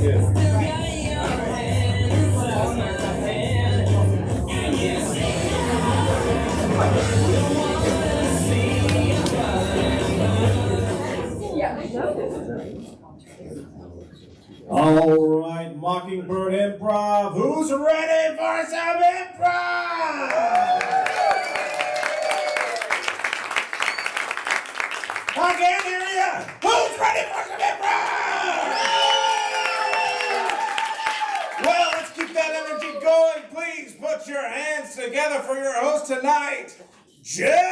All right, Mockingbird Improv. Who's ready for some improv? I can't hear you. Who's ready for some improv? Well, let's keep that energy going. Please put your hands together for your host tonight, Jeff.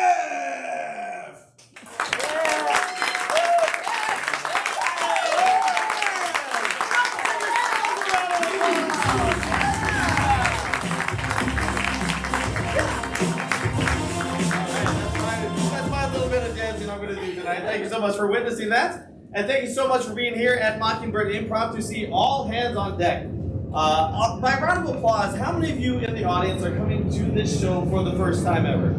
I'm going to do tonight. Thank you so much for witnessing that, and thank you so much for being here at Mockingbird Improv to see all hands on deck. By round of applause, how many of you in the audience are coming to this show for the first time ever?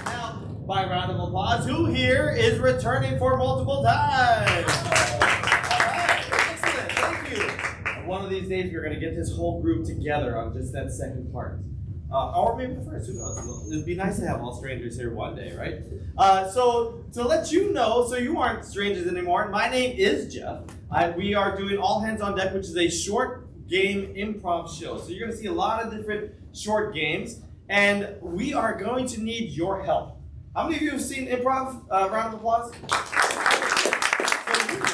Now, by round of applause, who here is returning for multiple times? All right, excellent, thank you. One of these days, we're going to get this whole group together on just that second part. Or maybe the first, who knows? It'd be nice to have all strangers here one day, right? So to let you know, so you aren't strangers anymore, my name is Jeff. We are doing All Hands on Deck, which is a short game improv show. So you're going to see a lot of different short games, and we are going to need your help. How many of you have seen improv? Round of applause. So you know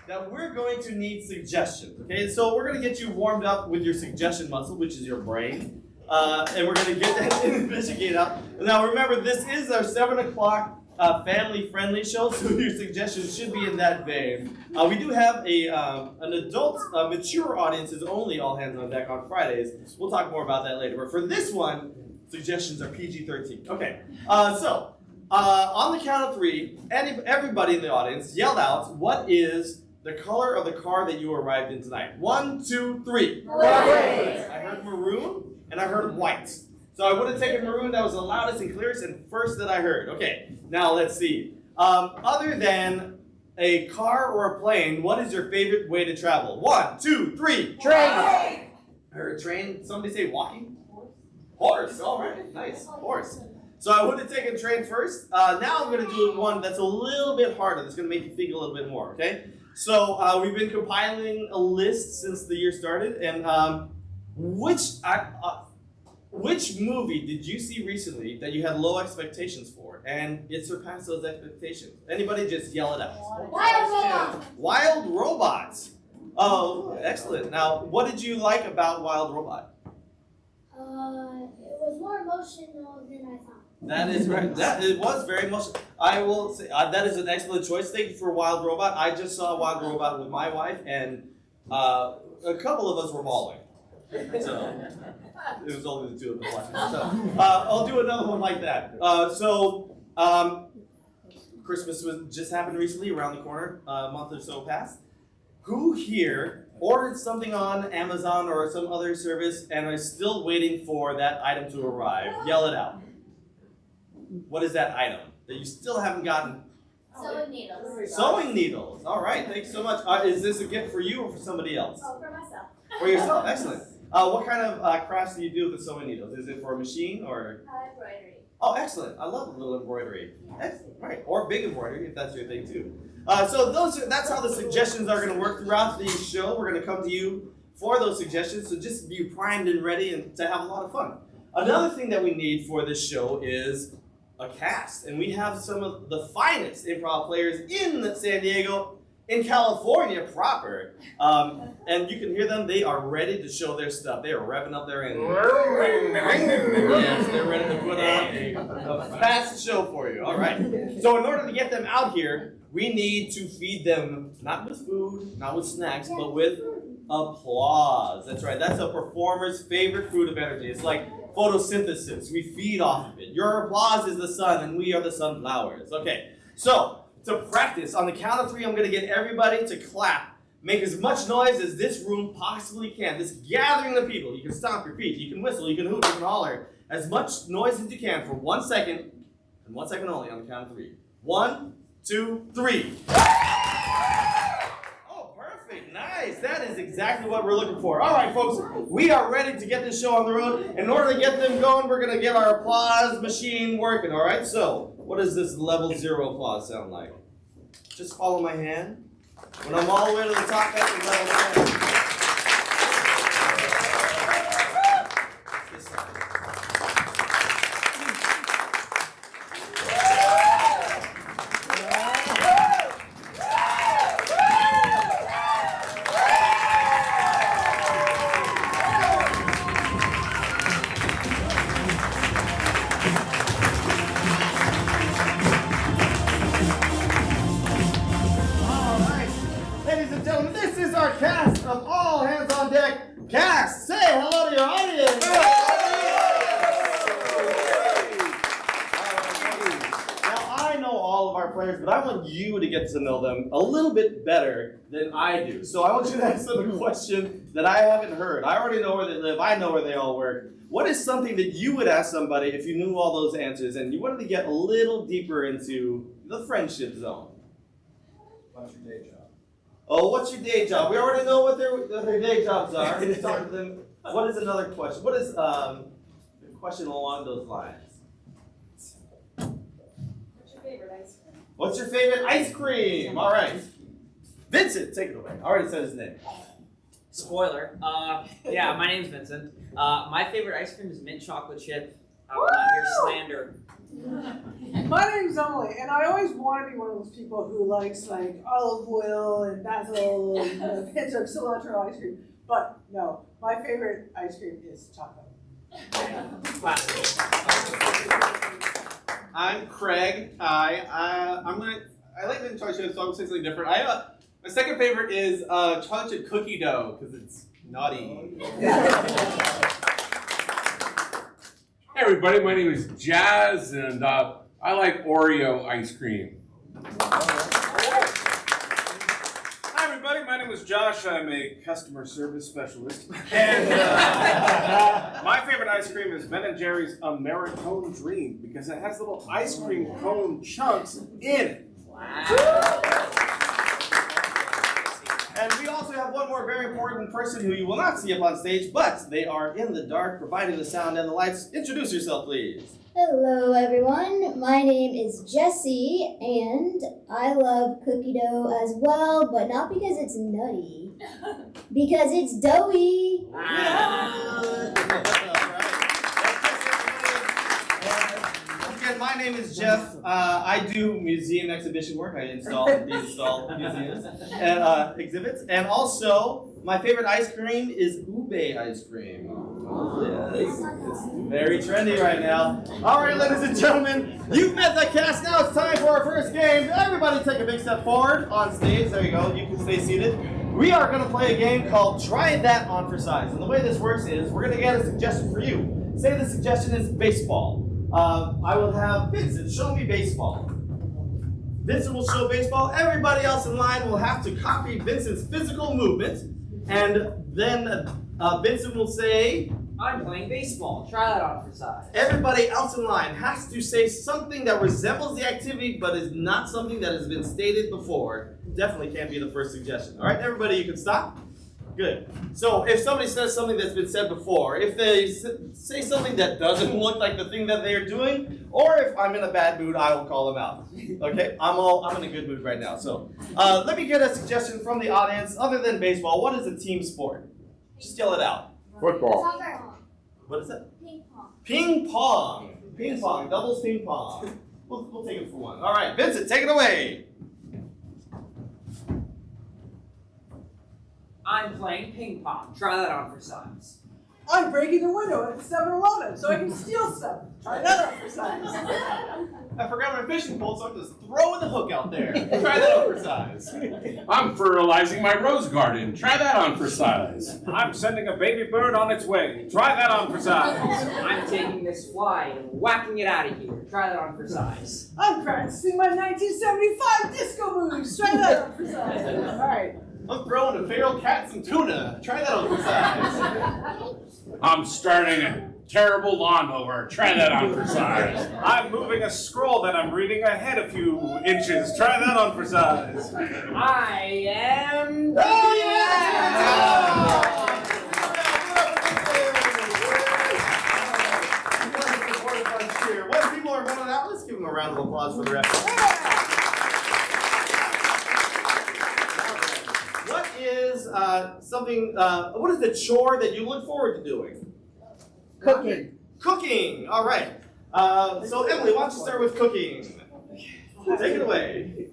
that we're going to need suggestions, okay? So we're going to get you warmed up with your suggestion muscle, which is your brain. And we're going to get that investigated out. Now remember, this is our 7 o'clock family-friendly show, so your suggestions should be in that vein. We do have an adult, mature audiences only All Hands on Deck on Fridays. We'll talk more about that later. But for this one, suggestions are PG-13. Okay, so on the count of 3, everybody in the audience yelled out, what is the color of the car that you arrived in tonight? 1, 2, 3. Red. I heard maroon. And I heard white. So I would have taken maroon. That was the loudest and clearest and first that I heard. Okay, now let's see. Other than a car or a plane, what is your favorite way to travel? 1, 2, 3. Train. I heard train. Somebody say walking? Horse. All right, nice. Horse. So I would have taken train first. Now I'm going to do one that's a little bit harder. That's going to make you think a little bit more, okay? So we've been compiling a list since the year started, and which movie did you see recently that you had low expectations for and it surpassed those expectations? Anybody just yell it out. Wild Robots. Wild Robots. Oh, excellent. Now, what did you like about Wild Robot? It was more emotional than I thought. That is right. It was very emotional. I will say that is an excellent choice. Thank you for Wild Robot. I just saw Wild Robot with my wife, and a couple of us were bawling. So it was only the two of us watching. So I'll do another one like that. Christmas just happened recently, around the corner, a month or so past. Who here ordered something on Amazon or some other service and are still waiting for that item to arrive? Yell it out. What is that item that you still haven't gotten? Sewing needles. Sewing needles. All right, thanks so much. Is this a gift for you or for somebody else? Oh, for myself. For yourself, excellent. What kind of crafts do you do with the sewing needles? Is it for a machine or? Embroidery. Oh, excellent. I love a little embroidery. Excellent. Right, or big embroidery if that's your thing too. So that's how the suggestions are going to work throughout the show. We're going to come to you for those suggestions, so just be primed and ready and to have a lot of fun. Another thing that we need for this show is a cast, and we have some of the finest improv players in San Diego, in California proper, and you can hear them. They are ready to show their stuff. They are revving up their engine. Yes, they're ready to put on a fast show for you. All right. So in order to get them out here, we need to feed them not with food, not with snacks, but with applause. That's right. That's a performer's favorite fruit of energy. It's like photosynthesis. We feed off of it. Your applause is the sun, and we are the sunflowers. Okay. So to practice, on the count of 3, I'm going to get everybody to clap. Make as much noise as this room possibly can. This gathering of people. You can stomp your feet. You can whistle. You can hoot. You can holler. As much noise as you can for 1 second, and 1 second only on the count of 3. 1, 2, 3. exactly what we're looking for. All right, folks, we are ready to get this show on the road. In order to get them going, we're going to get our applause machine working, all right? So, what does this level 0 applause sound like? Just follow my hand. When I'm all the way to the top, that's the level 10. This side. Cast of All Hands on Deck. Cast, say hello to your audience. Now, I know all of our players, but I want you to get to know them a little bit better than I do. So I want you to ask them a question that I haven't heard. I already know where they live. I know where they all work. What is something that you would ask somebody if you knew all those answers and you wanted to get a little deeper into the friendship zone? What's your day job? Oh, what's your day job? We already know what their day jobs are. Talk to them. What is another question? What is a question along those lines? What's your favorite ice cream? What's your favorite ice cream? All right. Vincent, take it away. I already said his name. Spoiler. Yeah, my name's Vincent. My favorite ice cream is mint chocolate chip. I will not hear slander. My name's Emily, and I always want to be one of those people who likes like olive oil and basil and a pinch of cilantro ice cream. But no, my favorite ice cream is chocolate. Classic. I'm Craig. I like mint chocolate chip, so I'm gonna say something different. My second favorite is chocolate chip cookie dough because it's naughty. Hey everybody, my name is Jazz, and I like Oreo ice cream. Hi everybody, my name is Josh. I'm a customer service specialist. And my favorite ice cream is Ben & Jerry's Americone Dream because it has little ice cream cone chunks in it. And we also have one more very important person who you will not see up on stage, but they are in the dark, providing the sound and the lights. Introduce yourself, please. Hello, everyone. My name is Jessie, and I love cookie dough as well, but not because it's nutty, because it's doughy. Again, my name is Jeff. I do museum exhibition work. I deinstall museums and exhibits. And also, my favorite ice cream is ube ice cream. Yes, it's very trendy right now. All right, ladies and gentlemen, you've met the cast. Now it's time for our first game. Everybody take a big step forward on stage. There you go. You can stay seated. We are going to play a game called Try That On for Size. And the way this works is we're going to get a suggestion for you. Say the suggestion is baseball. I will have Vincent show me baseball. Vincent will show baseball. Everybody else in line will have to copy Vincent's physical movement. And then Vincent will say, I'm playing baseball. Try that on for size. everybody else in line has to say something that resembles the activity but is not something that has been stated before. Definitely can't be the first suggestion. All right, everybody, you can stop. Good. So if somebody says something that's been said before, if they say something that doesn't look like the thing that they are doing, or if I'm in a bad mood, I will call them out. Okay? I'm in a good mood right now. So let me get a suggestion from the audience. Other than baseball, what is a team sport? Just yell it out. Football. Soccer. What is it? Ping pong. Ping pong. Ping pong. Doubles ping pong. We'll take it for one. All right, Vincent, take it away. I'm playing ping pong. Try that on for size. I'm breaking a window at 7-Eleven so I can steal stuff. Try that out for size. I forgot my fishing pole, so I'm just throwing the hook out there. Try that out for size. I'm fertilizing my rose garden. Try that on for size. I'm sending a baby bird on its way. Try that on for size. I'm taking this fly and whacking it out of here. Try that on for size. I'm practicing my 1975 disco moves. Try that out for size. All right. I'm throwing a feral cat some tuna. Try that on for size. I'm starting terrible lawnmower. Try that on for size. I'm moving a scroll that I'm reading ahead a few inches. Try that on for size. I am. Oh, yeah! Once people are running out, let's give them a round of applause for the rest. What is what is the chore that you look forward to doing? Cooking. Cooking, all right. So Emily, why don't you start with cooking? Take it away.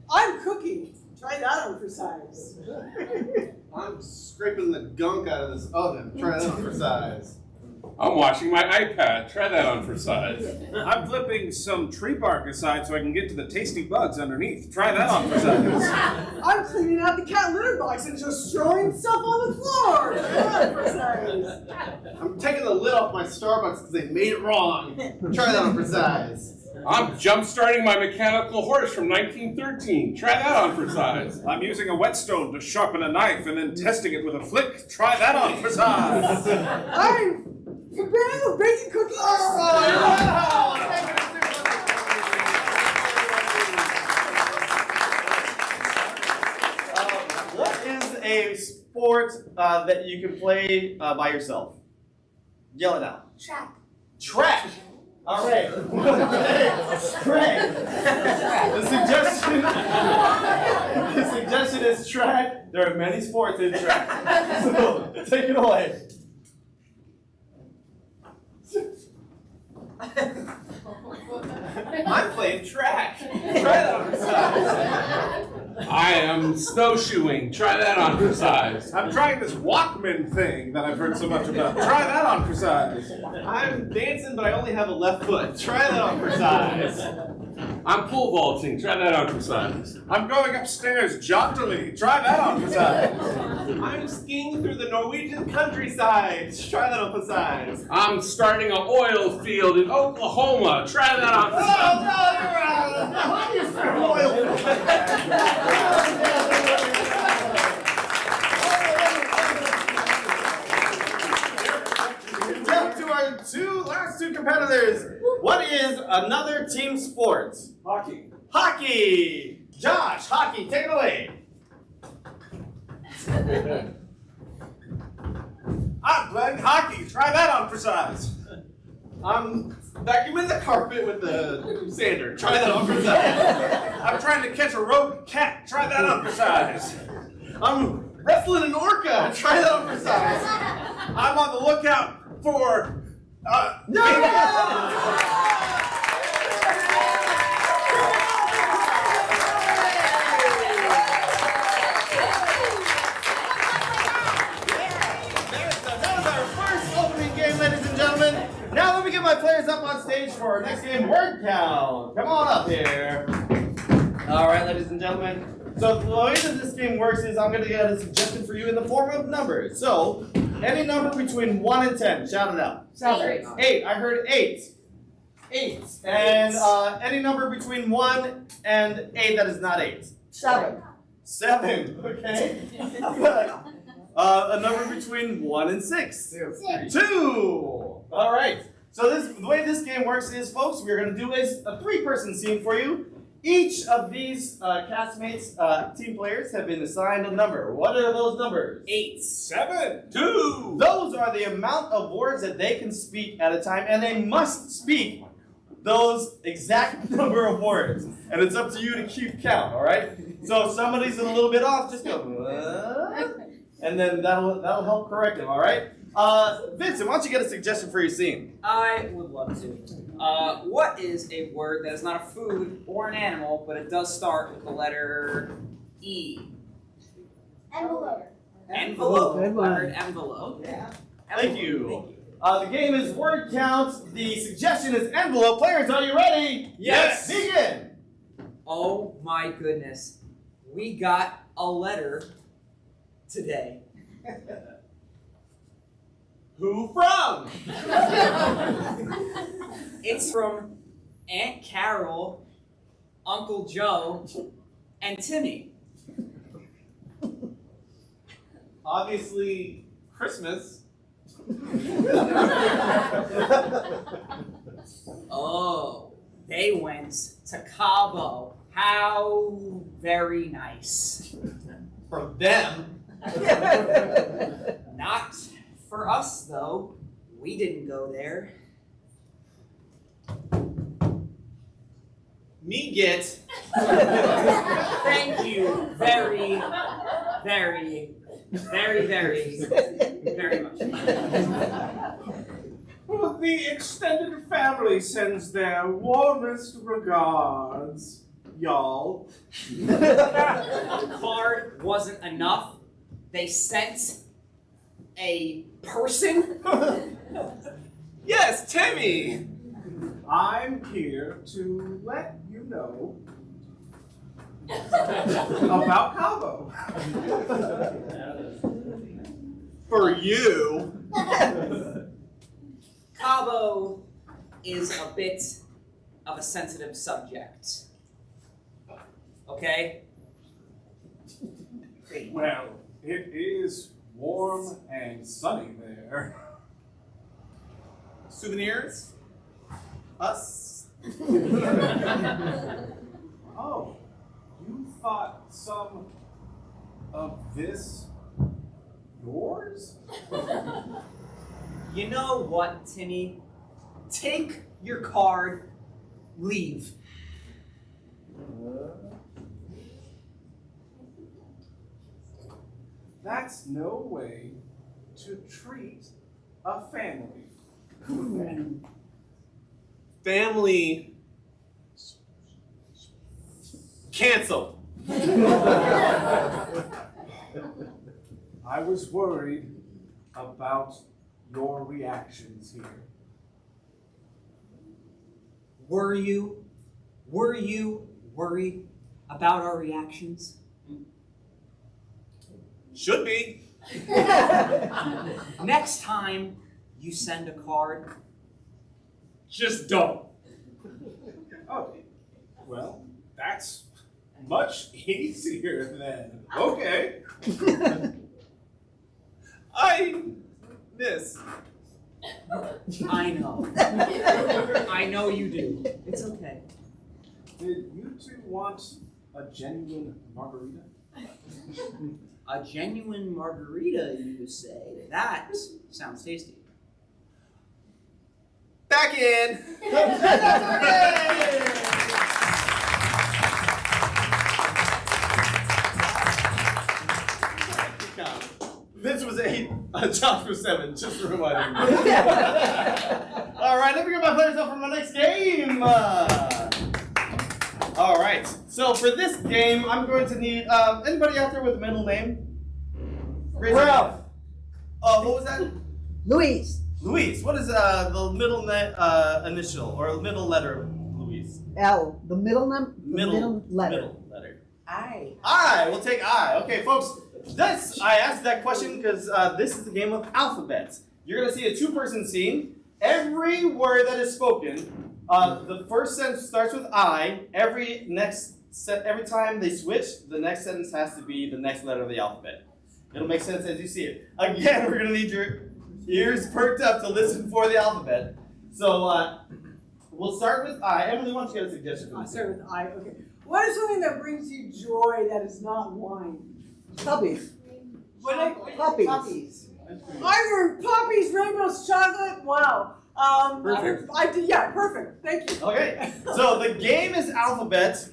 I'm cooking. Try that on for size. I'm scraping the gunk out of this oven. Try that on for size. I'm washing my iPad. Try that on for size. I'm flipping some tree bark aside so I can get to the tasty bugs underneath. Try that on for size. I'm cleaning out the cat litter box and just throwing stuff on the floor. Try that for size. I'm taking the lid off my Starbucks because they made it wrong. Try that on for size. I'm jump-starting my mechanical horse from 1913. Try that on for size. I'm using a whetstone to sharpen a knife and then testing it with a flick. Try that on for size. I'm preparing for baking cookies. What is a sport that you can play by yourself? Yell it out. Track. Track. All right. Track. The suggestion is track. There are many sports in track. So take it away. I'm playing track. Try that on for size. I am snowshoeing. Try that on for size. I'm trying this Walkman thing that I've heard so much about. Try that on for size. I'm dancing, but I only have a left foot. Try that on for size. I'm pole vaulting. Try that on for size. I'm going upstairs jauntily. Try that on for size. I'm skiing through the Norwegian countryside. Try that on for size. I'm starting an oil field in Oklahoma. Try that on for size. Jump to our last two competitors. What is another team sport? Hockey. Hockey. Josh, hockey, take it away. I'm playing hockey. Try that on for size. I'm vacuuming the carpet with the sander. Try that on for size. I'm trying to catch a rogue cat. Try that on for size. I'm wrestling an orca. Try that on for size. I'm on the lookout for. Now let me get my players up on stage for our next game, word count. Come on up here. All right, ladies and gentlemen. So the way that this game works is I'm going to get a suggestion for you in the form of numbers. So any number between 1 and 10, shout it out. 8. I heard 8. 8. And any number between 1 and 8 that is not 8. 7. 7. Okay. A number between 1 and 6. 2. All right. So the way this game works is, folks, we're going to do a 3-person scene for you. Each of these castmates, team players, have been assigned a number. What are those numbers? 8. 7. 2. Those are the amount of words that they can speak at a time, and they must speak those exact number of words. And it's up to you to keep count, all right? So if somebody's a little bit off, just go, and then that'll help correct them, all right? Vincent, why don't you get a suggestion for your scene? I would love to. What is a word that is not a food or an animal, but it does start with the letter E? Envelope. Envelope. I heard envelope. Yeah. Thank you. The game is word count. The suggestion is envelope. Players, are you ready? Yes. Begin. Oh my goodness. We got a letter today. Who from? It's from Aunt Carol, Uncle Joe, and Timmy. Obviously Christmas. Oh, they went to Cabo. How very nice. For them. Not for us, though. We didn't go there. Me get. Thank you very, very, very, very, very much. Well, the extended family sends their warmest regards, y'all. The card wasn't enough. They sent a person. Yes, Timmy. I'm here to let you know about Cabo. For you. Cabo is a bit of a sensitive subject. Okay? Well, it is warm and sunny there. Souvenirs? Us? Oh, you thought some of this yours? You know what, Timmy? Take your card, leave. That's no way to treat a family. Family. Cancel. I was worried about your reactions here. Were you worried about our reactions? Should be. Next time you send a card, Just don't. Oh, well, that's much easier then. Okay. I miss. I know. I know you do. It's okay. Did you two want a genuine margarita? A genuine margarita, you say? That sounds tasty. Back in. This was 8. Josh was 7. Just a reminder. All right, let me get my players up for my next game. All right. So for this game, I'm going to need anybody out there with a middle name? Raise your hand. Ralph. What was that? Louise. Luis. What is the middle initial or middle letter of Luis? L. The middle letter. Middle letter. I. I. We'll take I. Okay, folks. I asked that question because this is the game of alphabets. You're gonna see a two-person scene. Every word that is spoken, the first sentence starts with I. Every time they switch, the next sentence has to be the next letter of the alphabet. It'll make sense as you see it. Again, we're gonna need your ears perked up to listen for the alphabet. So we'll start with I. Emily, why don't you get a suggestion? I'll start with I. Okay. What is something that brings you joy that is not wine? Puppies. Puppies. Puppies. Either puppies, rainbows, chocolate. Wow. Perfect. Yeah, perfect. Thank you. Okay, so the game is alphabet.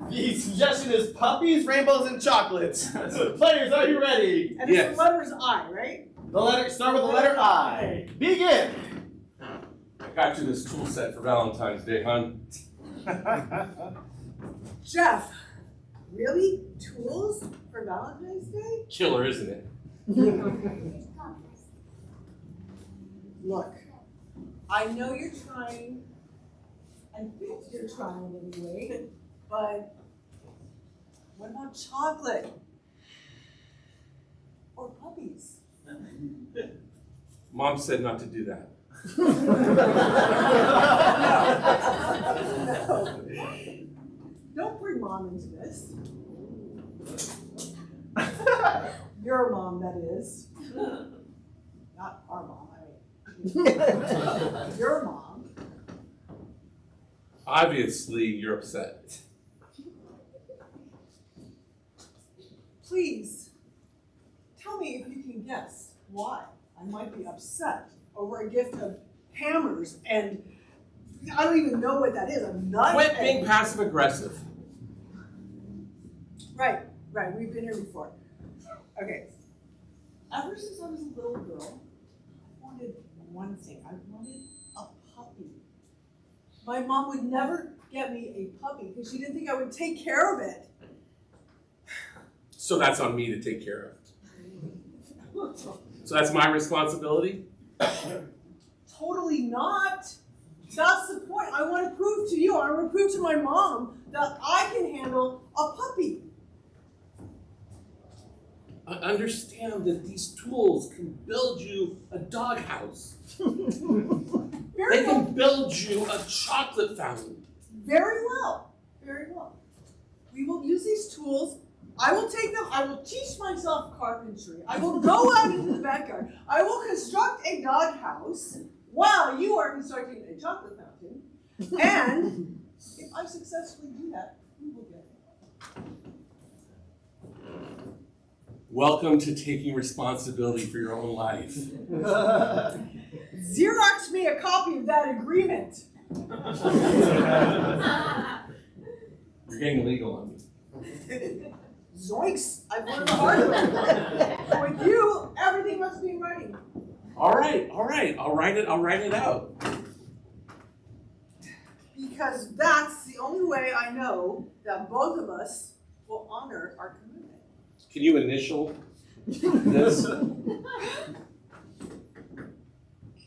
The suggestion is puppies, rainbows, and chocolates. Players, are you ready? And Yes. the letter is I, right? The letter start with the letter I. Begin. I got you this tool set for Valentine's Day, hon. Jeff. Really? Tools for Valentine's Day? Killer, isn't it? Look, I know you're trying. I think you're trying anyway. But what about chocolate? Or puppies? Mom said not to do that. No. Don't bring mom into this. Your mom, that is. Not our mom, I mean, your mom. Obviously, you're upset. Please, tell me if you can guess why I might be upset over a gift of hammers and I don't even know what that is. A nut. Quit being passive aggressive. Right, we've been here before. Okay. Ever since I was a little girl, I wanted one thing. I wanted a puppy. My mom would never get me a puppy because she didn't think I would take care of it. So that's on me to take care of. So that's my responsibility? Totally not. That's the point. I want to prove to you, I want to prove to my mom that I can handle a puppy. I understand that these tools can build you a doghouse. Very They well. can build you a chocolate fountain. Very well. Very well. We will use these tools. I will take them. I will teach myself carpentry. I will go out into the backyard. I will construct a doghouse while you are constructing a chocolate fountain. And if I successfully do that, we will get it. Welcome to taking responsibility for your own life. Xerox me a copy of that agreement. You're getting legal on me. Zoinks! I've learned the hard way. With you, everything must be in writing. All right. I'll write it out. Because that's the only way I know that both of us will honor our commitment. Can you initial this?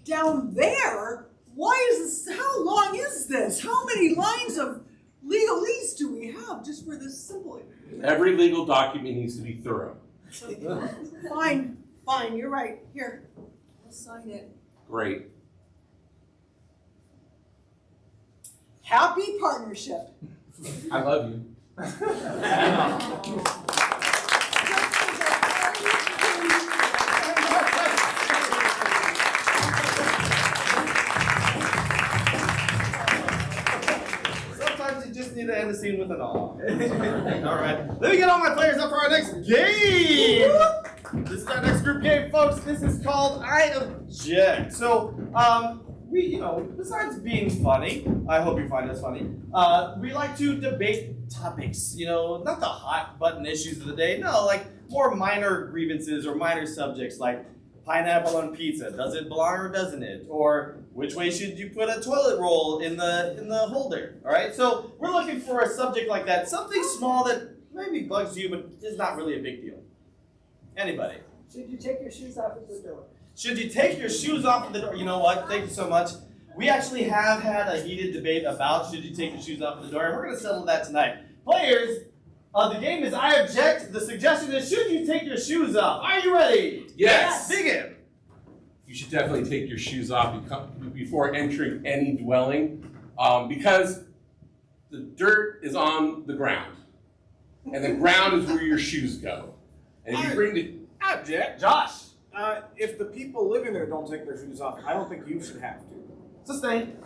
Down there? Why is this? How long is this? How many lines of legalese do we have just for this simple? Every legal document needs to be thorough. Fine, you're right. Here, I'll sign it. Great. Happy partnership. I love you. Sometimes you just need to end the scene with an aw. All right, let me get all my players up for our next game. This is our next group game, folks. This is called I Object. So, besides being funny, I hope you find us funny. We like to debate topics. Not the hot button issues of the day. No, like more minor grievances or minor subjects like pineapple on pizza. Does it belong or doesn't it? Or which way should you put a toilet roll in the holder? All right. So we're looking for a subject like that, something small that maybe bugs you, but is not really a big deal. Anybody? Should you take your shoes off at the door? Should you take your shoes off at the door? You know what? Thank you so much. We actually have had a heated debate about should you take your shoes off at the door, and we're going to settle that tonight. Players, the game is I Object. The suggestion is should you take your shoes off? Are you ready? Yes. Begin. You should definitely take your shoes off before entering any dwelling, because the dirt is on the ground, and the ground is where your shoes go. And if you bring the Object. Josh. If the people living there don't take their shoes off, I don't think you should have to. Sustain.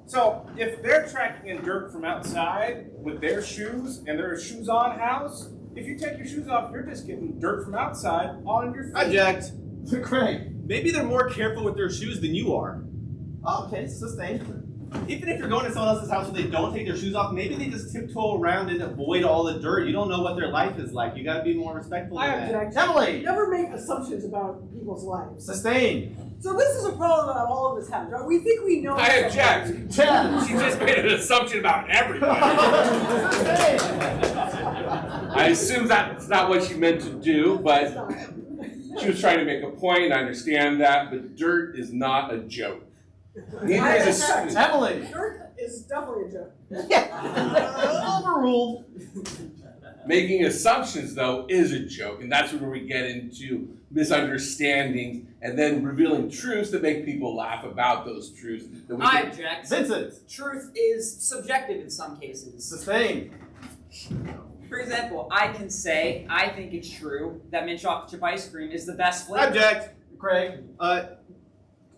So, if they're tracking in dirt from outside with their shoes and their shoes on house, if you take your shoes off, you're just getting dirt from outside on your feet. Object. Craig. Maybe they're more careful with their shoes than you are. Okay, sustain. Even if you're going to someone else's house where they don't take their shoes off, maybe they just tiptoe around and avoid all the dirt. You don't know what their life is like. You got to be more respectful I of that. object. Emily. Never make assumptions about people's lives. Sustain. So this is a problem that all of us have, right? We think we know. I object. Chad. She just made an assumption about everybody. I assume that's not what she meant to do, but she was trying to make a point. I understand that, but dirt is not a joke. Neither is a object. spoon. Emily. Dirt is definitely a joke. Overruled. Making assumptions, though, is a joke, and that's where we get into misunderstandings and then revealing truths that make people laugh about those truths. That we I can- object. Vincent. Truth is subjective in some cases. Sustain. For example, I can say I think it's true that mint chocolate chip ice cream is the best flavor. Object. Craig.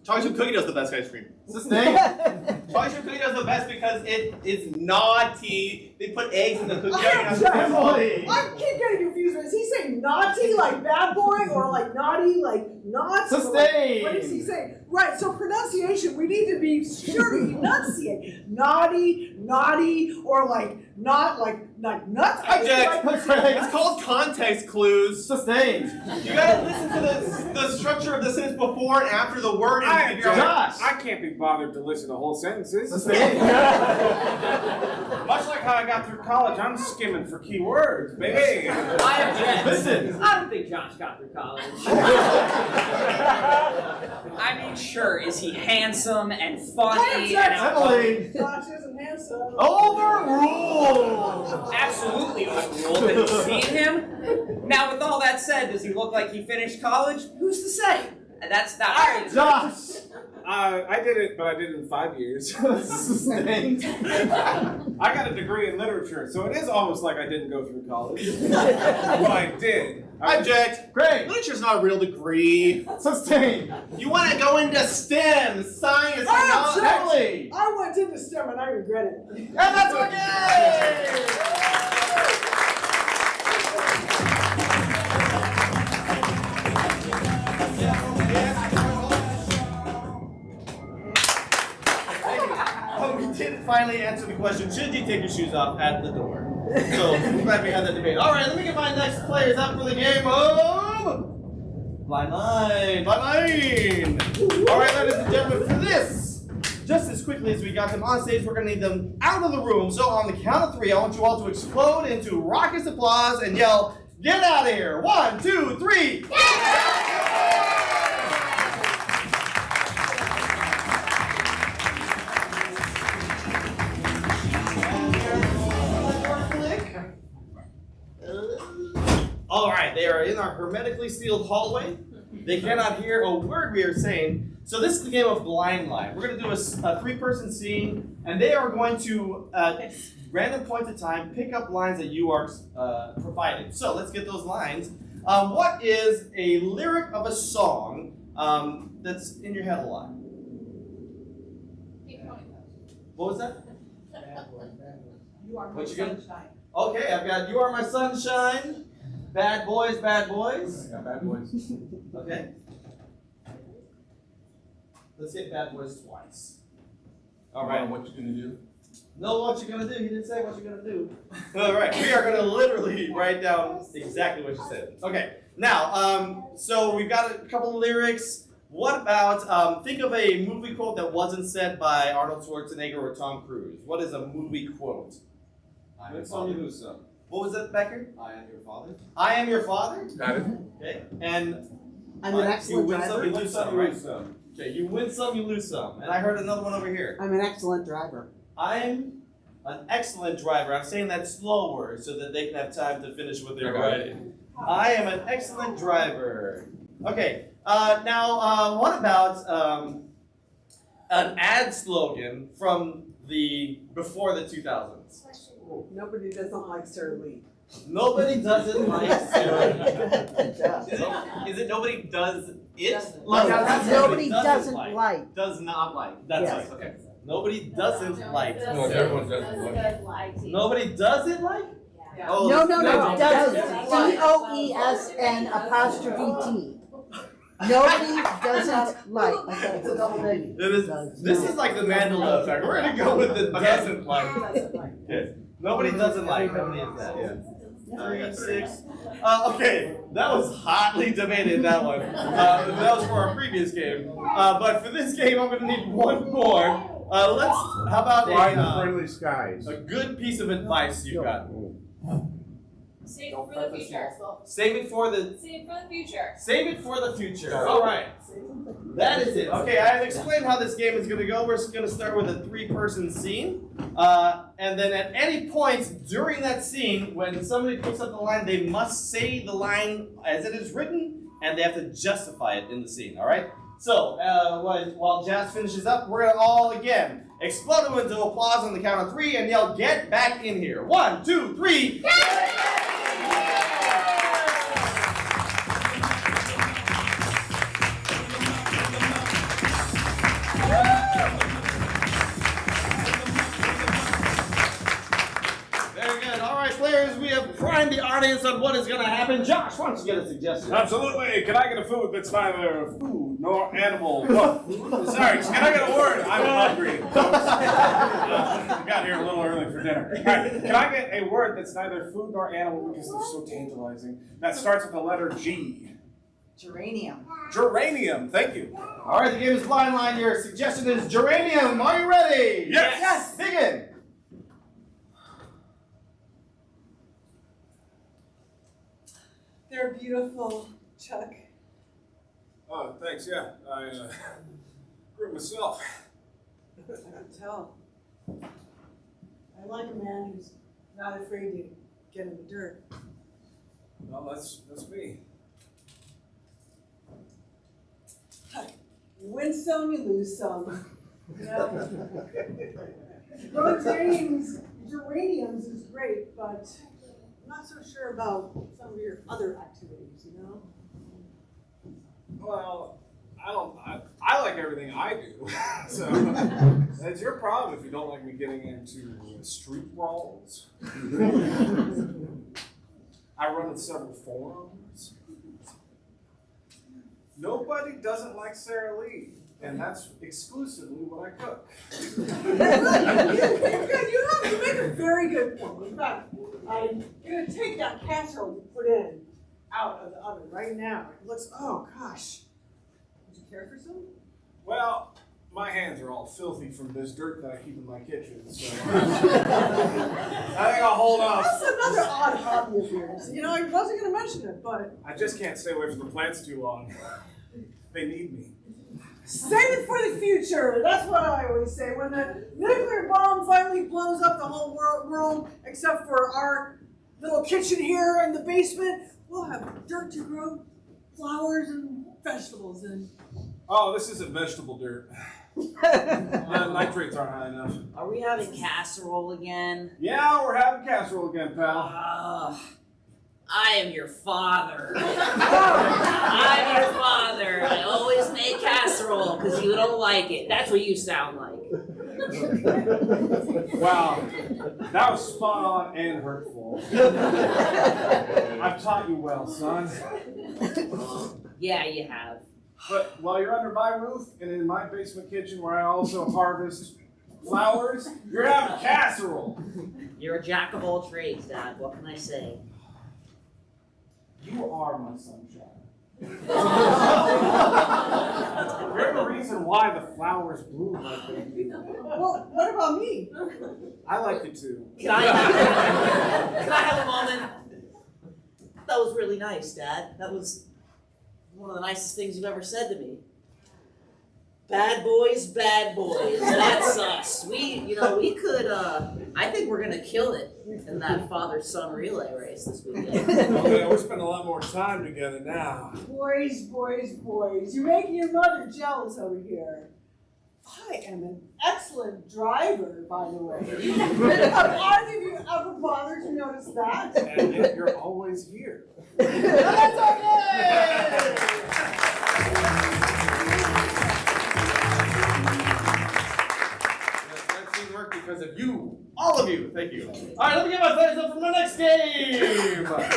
Chocolate chip cookie dough is the best ice cream. Sustain. Chocolate chip cookie dough is the best because it is naughty. They put eggs in the cookie dough. Emily. I keep getting confused. Is he saying naughty like bad boy or like naughty like not? Sustain. What is he saying? Right, so pronunciation, we need to be sure to enunciate. Naughty, naughty, or like not like nuts. Object. Craig. It's called context clues. Sustain. You gotta listen to the structure of the sentence before and after the word and I, figure out. Josh. I can't be bothered to listen to whole sentences. Sustain. Much like how I got through college, I'm skimming for key words, baby. I object. Listen. I don't think Josh got through college. I mean, sure, is he handsome and funny and Emily. Josh isn't handsome. Overruled. absolutely overruled? Have you seen him? Now, with all that said, does he look like he finished college? Who's to say? That's not right. Josh. I did it, but I did it in 5 years. Sustained. I got a degree in literature, so it is almost like I didn't go through college. Well, I did. Object. Craig. Literature's not a real degree. Sustained. You want to go into STEM, science, Ah, technology. Emily. I went into STEM and I regret it. And that's okay. Oh, we did finally answer the question, should you take your shoes off at the door? So, I'm glad we had that debate. All right, let me get my next players up for the game of... Blind Line. Blind Line. All right, ladies and gentlemen, for this, just as quickly as we got them on stage, we're going to need them out of the room. So on the count of 3, I want you all to explode into raucous applause and yell, "Get out of here!" 1, 2, 3. All right, they are in our hermetically sealed hallway. They cannot hear a word we are saying. So this is the game of Blind Line. We're going to do a 3-person scene, and they are going to, at random points of time, pick up lines that you are provided. So let's get those lines. What is a lyric of a song that's in your head a lot? What was that? You are What my you gonna- sunshine. Okay, I've got "You Are My Sunshine," "Bad Boys, Bad Boys." Yeah, bad boys. Okay. Let's hit "Bad Boys" twice. All right. What you gonna do? Know what you're gonna do. You didn't say what you're gonna do. All right. We are gonna literally write down exactly what you said. Okay. Now, so we've got a couple of lyrics. What about think of a movie quote that wasn't said by Arnold Schwarzenegger or Tom Cruise? What is a movie quote? I am some, you lose some. What was that, Becker? I am your father. I am your father. Got it? Okay. And I'm an you excellent win some, driver. you lose some, right? Okay. You win some, you lose some. And I heard another one over here. I'm an excellent driver. I'm an excellent driver. I'm saying that slower so that they can have time to finish what they're writing. I am an excellent driver. Okay. Now, what about an ad slogan from before the 2000s? Nobody doesn't like Sir Lee. Nobody doesn't like Is it nobody does it? Nobody doesn't like. Does not like. That's Yes. right. Okay. Nobody doesn't like. No, everyone does. Nobody doesn't like? Oh, No, does. DOESN''T. Nobody doesn't like. It's a double negative. This is like the Mandela effect. We're gonna go with the doesn't like. Yes. Nobody doesn't like. How many is that? Yeah. I got 6. Okay, that was hotly debated. That one. That was for our previous game. But for this game, I'm gonna need one more. How about Fly in the friendly skies. a good piece of advice you got? Save it for the future. Save it for the. Save it for the future. Save it for the future. All right. That is it. Okay, I have explained how this game is going to go. We're going to start with a 3-person scene. And then at any point during that scene, when somebody picks up the line, they must say the line as it is written, and they have to justify it in the scene. All right? So, while Jazz finishes up, we're going to all, again, explode into applause on the count of 3 and yell, "Get back in here." 1, 2, 3. All right, players, we have primed the audience on what is going to happen. Josh, why don't you get a suggestion? Absolutely. Can I get a food that's neither food nor animal? Well, sorry, can I get a word? I'm hungry, folks. I got here a little early for dinner. All right, can I get a word that's neither food nor animal because they're so tantalizing? That starts with the letter G. Geranium. Geranium. Thank you. All right, the game is blind line. Your suggestion is geranium. Are you ready? Yes. Begin. They're beautiful, Chuck. Oh, thanks. Yeah, I grew it myself. I can tell. I like a man who's not afraid to get in the dirt. Well, that's me. You win some, you lose some. Growing geraniums is great, but I'm not so sure about some of your other activities, you know? Well, I like everything I do. So that's your problem if you don't like me getting into street brawls. I run in several forums. Nobody doesn't like Sara Lee, and that's exclusively what I cook. You make a very good point. In fact, I'm going to take that casserole you put in out of the oven right now. It looks, oh gosh. Would you care for some? Well, my hands are all filthy from this dirt that I keep in my kitchen, so I think I'll hold off. That's another odd hobby of yours. You know, I wasn't going to mention it, but I just can't stay away from the plants too long. They need me. save it for the future. That's what I always say. When the nuclear bomb finally blows up the whole world except for our little kitchen here in the basement, we'll have dirt to grow flowers and vegetables in. Oh, this isn't vegetable dirt. Nitrates aren't high enough. Are we having casserole again? Yeah, we're having casserole again, pal. I am your father. I'm your father. I always make casserole because you don't like it. That's what you sound like. Wow, that was spot on and hurtful. I've taught you well, son. Yeah, you have. But while you're under my roof and in my basement kitchen where I also harvest flowers, you're having casserole. You're a jack of all trades, Dad. What can I say? You are my sunshine. You're the reason why the flowers bloom like they do. Well, what about me? I like you too. Can I have a moment? That was really nice, Dad. That was one of the nicest things you've ever said to me. Bad boys. That's us. We could, I think we're gonna kill it in that father-son relay race this weekend. Oh, yeah, we're spending a lot more time together now. Boys. You're making your mother jealous over here. I am an excellent driver, by the way. Have either of you ever bothered to notice that? And yet you're always here. That's That teamwork because of you. All of you. Thank you. All right, let me get my players up from the next game. We're going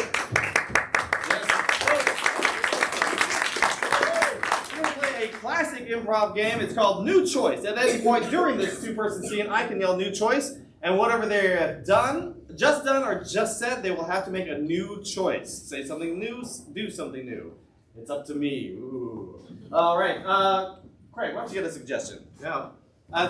to play a classic improv game. It's called New Choice. At any point during this two-person scene, I can yell New Choice, and whatever they have done, or just said, they will have to make a new choice. Say something new, do something new. It's up to me. Ooh. All right. Craig, why don't you get a suggestion? Yeah.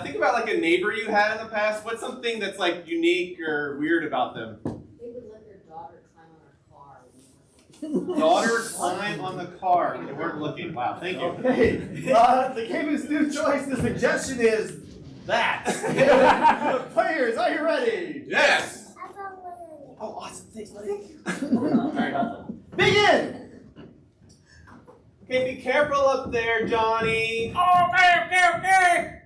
Think about like a neighbor you had in the past. What's something that's like unique or weird about them? They would let their daughter climb on our car. Daughter climb on the car. They weren't looking. Wow, thank you. Okay. The game is New Choice. The suggestion is that. The players, are you ready? Yes. Oh, awesome. Thanks, buddy. All right. Begin. Okay, be careful up there, Johnny. Oh, okay.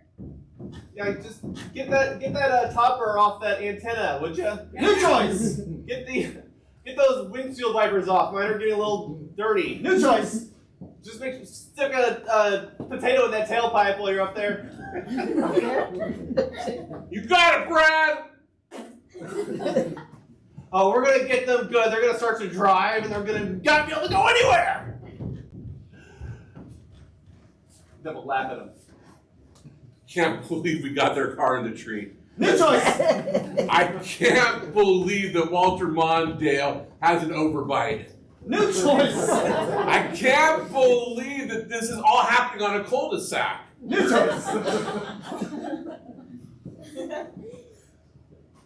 Yeah, just get that topper off that antenna, would you? New Choice. Get those windshield wipers off. Mine are getting a little dirty. New Choice. Just stick a potato in that tailpipe while you're up there. You got it, Brad. Oh, we're gonna get them good. They're gonna start to drive, and they're gonna not be able to go anywhere. Then we'll laugh at them. Can't believe we got their car in the tree. New choice. I can't believe that Walter Mondale has an overbite. New choice. I can't believe that this is all happening on a cul-de-sac. New choice.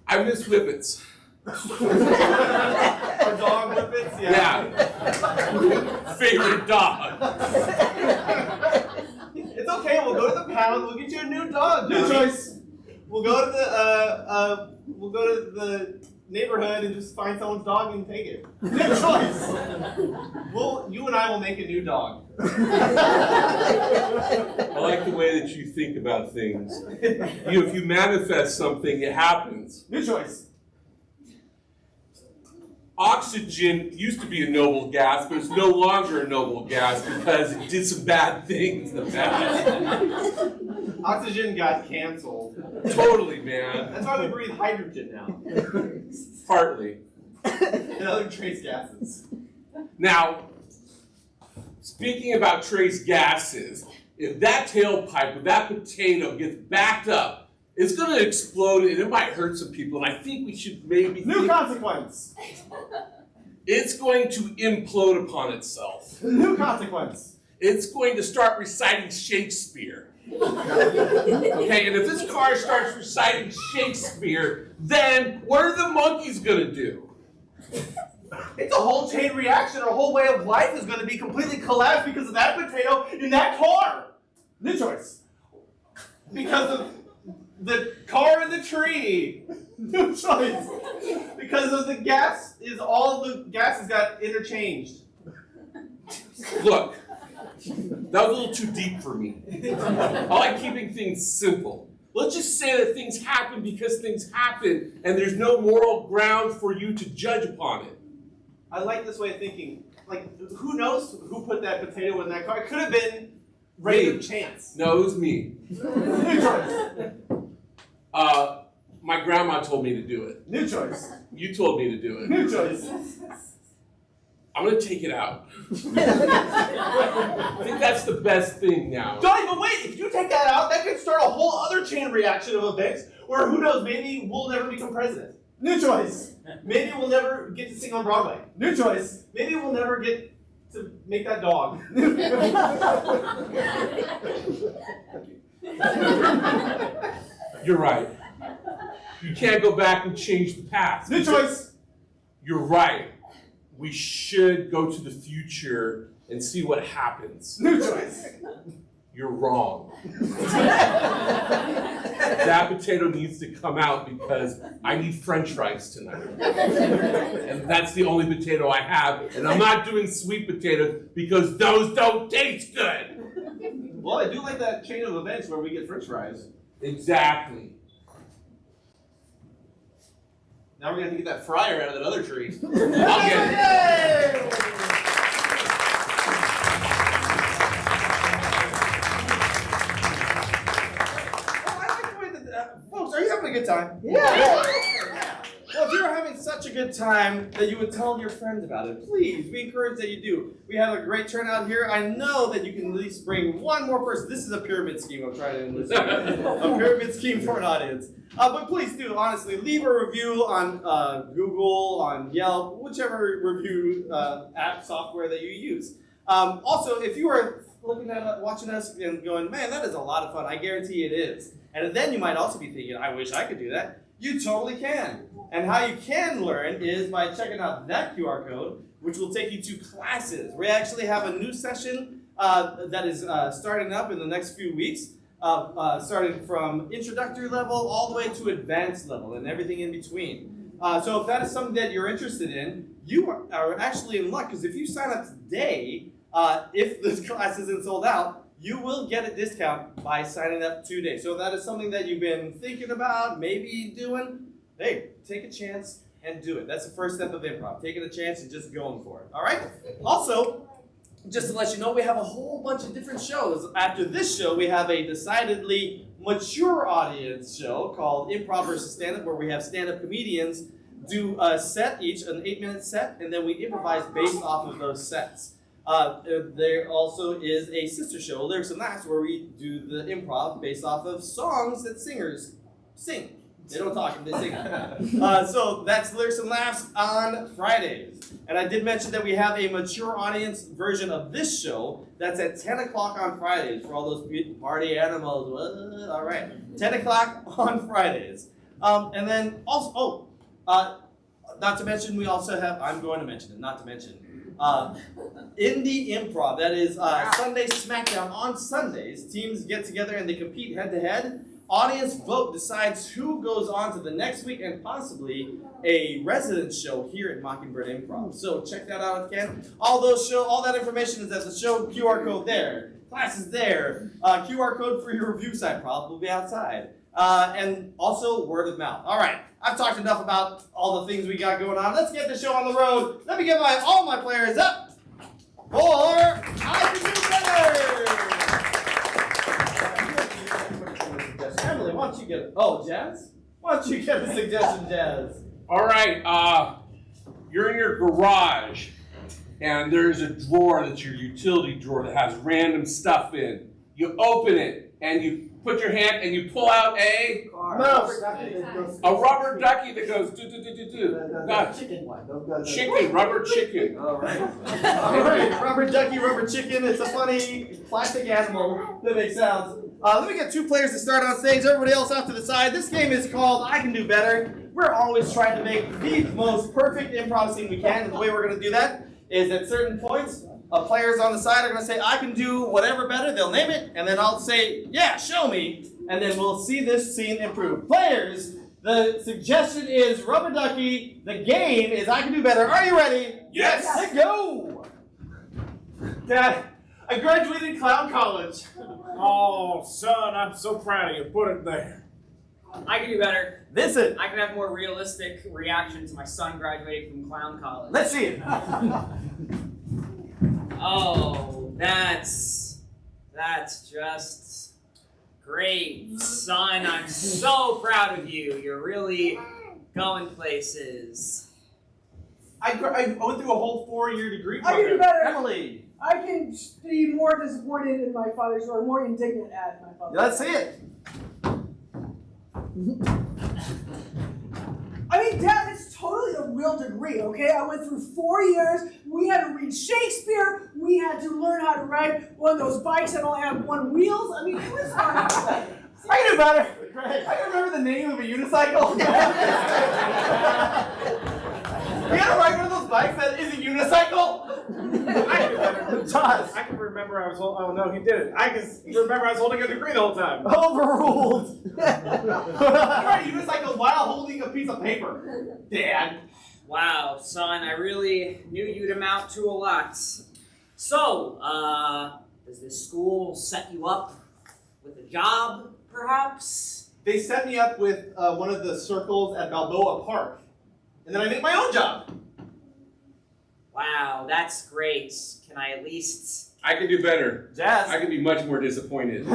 I miss whippets. Our dog whippets, Yeah. Favorite dog. It's okay. We'll go to the pound. We'll get you a new dog. New choice. We'll go to the neighborhood and just find someone's dog and take it. New choice. You and I will make a new dog. I like the way that you think about things. If you manifest something, it happens. New choice. Oxygen used to be a noble gas, but it's no longer a noble gas because it did some bad things in the past. Oxygen got canceled. Totally, man. That's why we breathe hydrogen now Partly. and other trace gases. Now, speaking about trace gases, if that tailpipe with that potato gets backed up, it's going to explode and it might hurt some people. And I think we should maybe New consequence. it's going to implode upon itself. New consequence. It's going to start reciting Shakespeare. Okay, and if this car starts reciting Shakespeare, then what are the monkeys going to do? It's a whole chain reaction. Our whole way of life is going to be completely collapsed because of that potato in that car. New choice. Because of the car in the tree. New choice. Because of the gas all the gases got interchanged. Look, that was a little too deep for me. I like keeping things simple. Let's just say that things happen because things happen, and there's no moral ground for you to judge upon it. I like this way of thinking. Like, who knows who put that potato in that car? It could have been random chance. No, it was me. New choice. My grandma told me to do it. New choice. You told me to do it. New choice. I'm gonna take it out. I think that's the best thing now. Johnny, but wait, if you take that out, that could start a whole other chain reaction of events where who knows, maybe we'll never become president. New choice. Maybe we'll never get to sing on Broadway. New choice. Maybe we'll never get to make that dog. You're right. You can't go back and change the past. New choice. You're right. We should go to the future and see what happens. New choice. You're wrong. That potato needs to come out because I need French fries tonight. And that's the only potato I have. And I'm not doing sweet potatoes because those don't taste good. Well, I do like that chain of events where we get French fries. Exactly. Now we're gonna have to get that fryer out of that other tree. I'll get it. Folks, are you having a good time? Yeah. Well, if you're having such a good time that you would tell your friends about it, please, we encourage that you do. We have a great turnout here. I know that you can at least bring one more person. This is a pyramid scheme I'm trying to enlist. A pyramid scheme for an audience. But please do, honestly, leave a review on Google, on Yelp, whichever review app software that you use. Also, if you are looking at watching us and going, man, that is a lot of fun, I guarantee it is. And then you might also be thinking, I wish I could do that. You totally can. And how you can learn is by checking out that QR code, which will take you to classes. We actually have a new session that is starting up in the next few weeks, starting from introductory level all the way to advanced level and everything in between. So if that is something that you're interested in, you are actually in luck, because if you sign up today, if this class isn't sold out, you will get a discount by signing up today. So if that is something that you've been thinking about, maybe doing, hey, take a chance and do it. That's the first step of improv, taking a chance and just going for it, all right? Also, just to let you know, we have a whole bunch of different shows. After this show, we have a decidedly mature audience show called Improv versus Stand-Up, where we have stand-up comedians do a set each, an 8-minute set, and then we improvise based off of those sets. There also is a sister show, Lyrics and Laughs, where we do the improv based off of songs that singers sing. They don't talk, they sing. So that's Lyrics and Laughs on Fridays. And I did mention that we have a mature audience version of this show that's at 10 o'clock on Fridays for all those party animals. What? All right, 10 o'clock on Fridays. And then also, not to mention, we also have, I'm going to mention it, not to mention, Indie Improv. That is Sunday Smackdown on Sundays. Teams get together and they compete head to head. Audience vote decides who goes on to the next week and possibly a residence show here at Mockingbird Improv. So check that out if you can. All that information is at the show QR code there. Class is there. QR code for your review site probably outside. And also word of mouth. All right, I've talked enough about all the things we got going on. Let's get the show on the road. Let me get all my players up for I Can Do Better. Emily, why don't you get it? Oh, Jazz? Why don't you get a suggestion, Jazz? All right, you're in your garage, and there's a drawer that's your utility drawer that has random stuff in. You open it, and you put your hand, and you pull out a rubber ducky that goes do-do-do-do-do. Chicken one. Chicken, rubber chicken. All right. All right, rubber ducky, rubber chicken. It's a funny plastic animal that makes sounds. Let me get 2 players to start on stage. Everybody else off to the side. This game is called I Can Do Better. We're always trying to make the most perfect improv scene we can. And the way we're going to do that is at certain points, players on the side are going to say, I can do whatever better. They'll name it. And then I'll say, yeah, show me. And then we'll see this scene improve. Players, the suggestion is rubber ducky. The game is I Can Do Better. Are you ready? Yes. Let's go. Dad, I graduated clown college. Oh, son, I'm so proud of you. Put it there. I can do better. Vincent, I can have more realistic reaction to my son graduating from clown college. let's see it. Oh, that's just great, son. I'm so proud of you. You're really going places. I went through a whole 4-year degree I can do program. better. Emily, I can be more disappointed in my father's, or more indignant at my father. let's see it. I mean, Dad, it's totally a real degree, okay? I went through 4 years. We had to read Shakespeare. We had to learn how to ride one of those bikes that only had 1 wheels. I mean, it was fun. I can do better. I can remember the name of a unicycle. You gotta ride one of those bikes that is a unicycle. I can do better. Josh, I can remember I was holding. Oh no, he didn't. I can remember I was holding a degree the whole time. overruled. You ride a unicycle while holding a piece of paper. Dad. Wow, son, I really knew you'd amount to a lot. So, does this school set you up with a job, perhaps? They set me up with one of the circles at Balboa Park. And then I make my own job. Wow, that's great. Can I at least... I can do better. Jazz. I can be much more disappointed.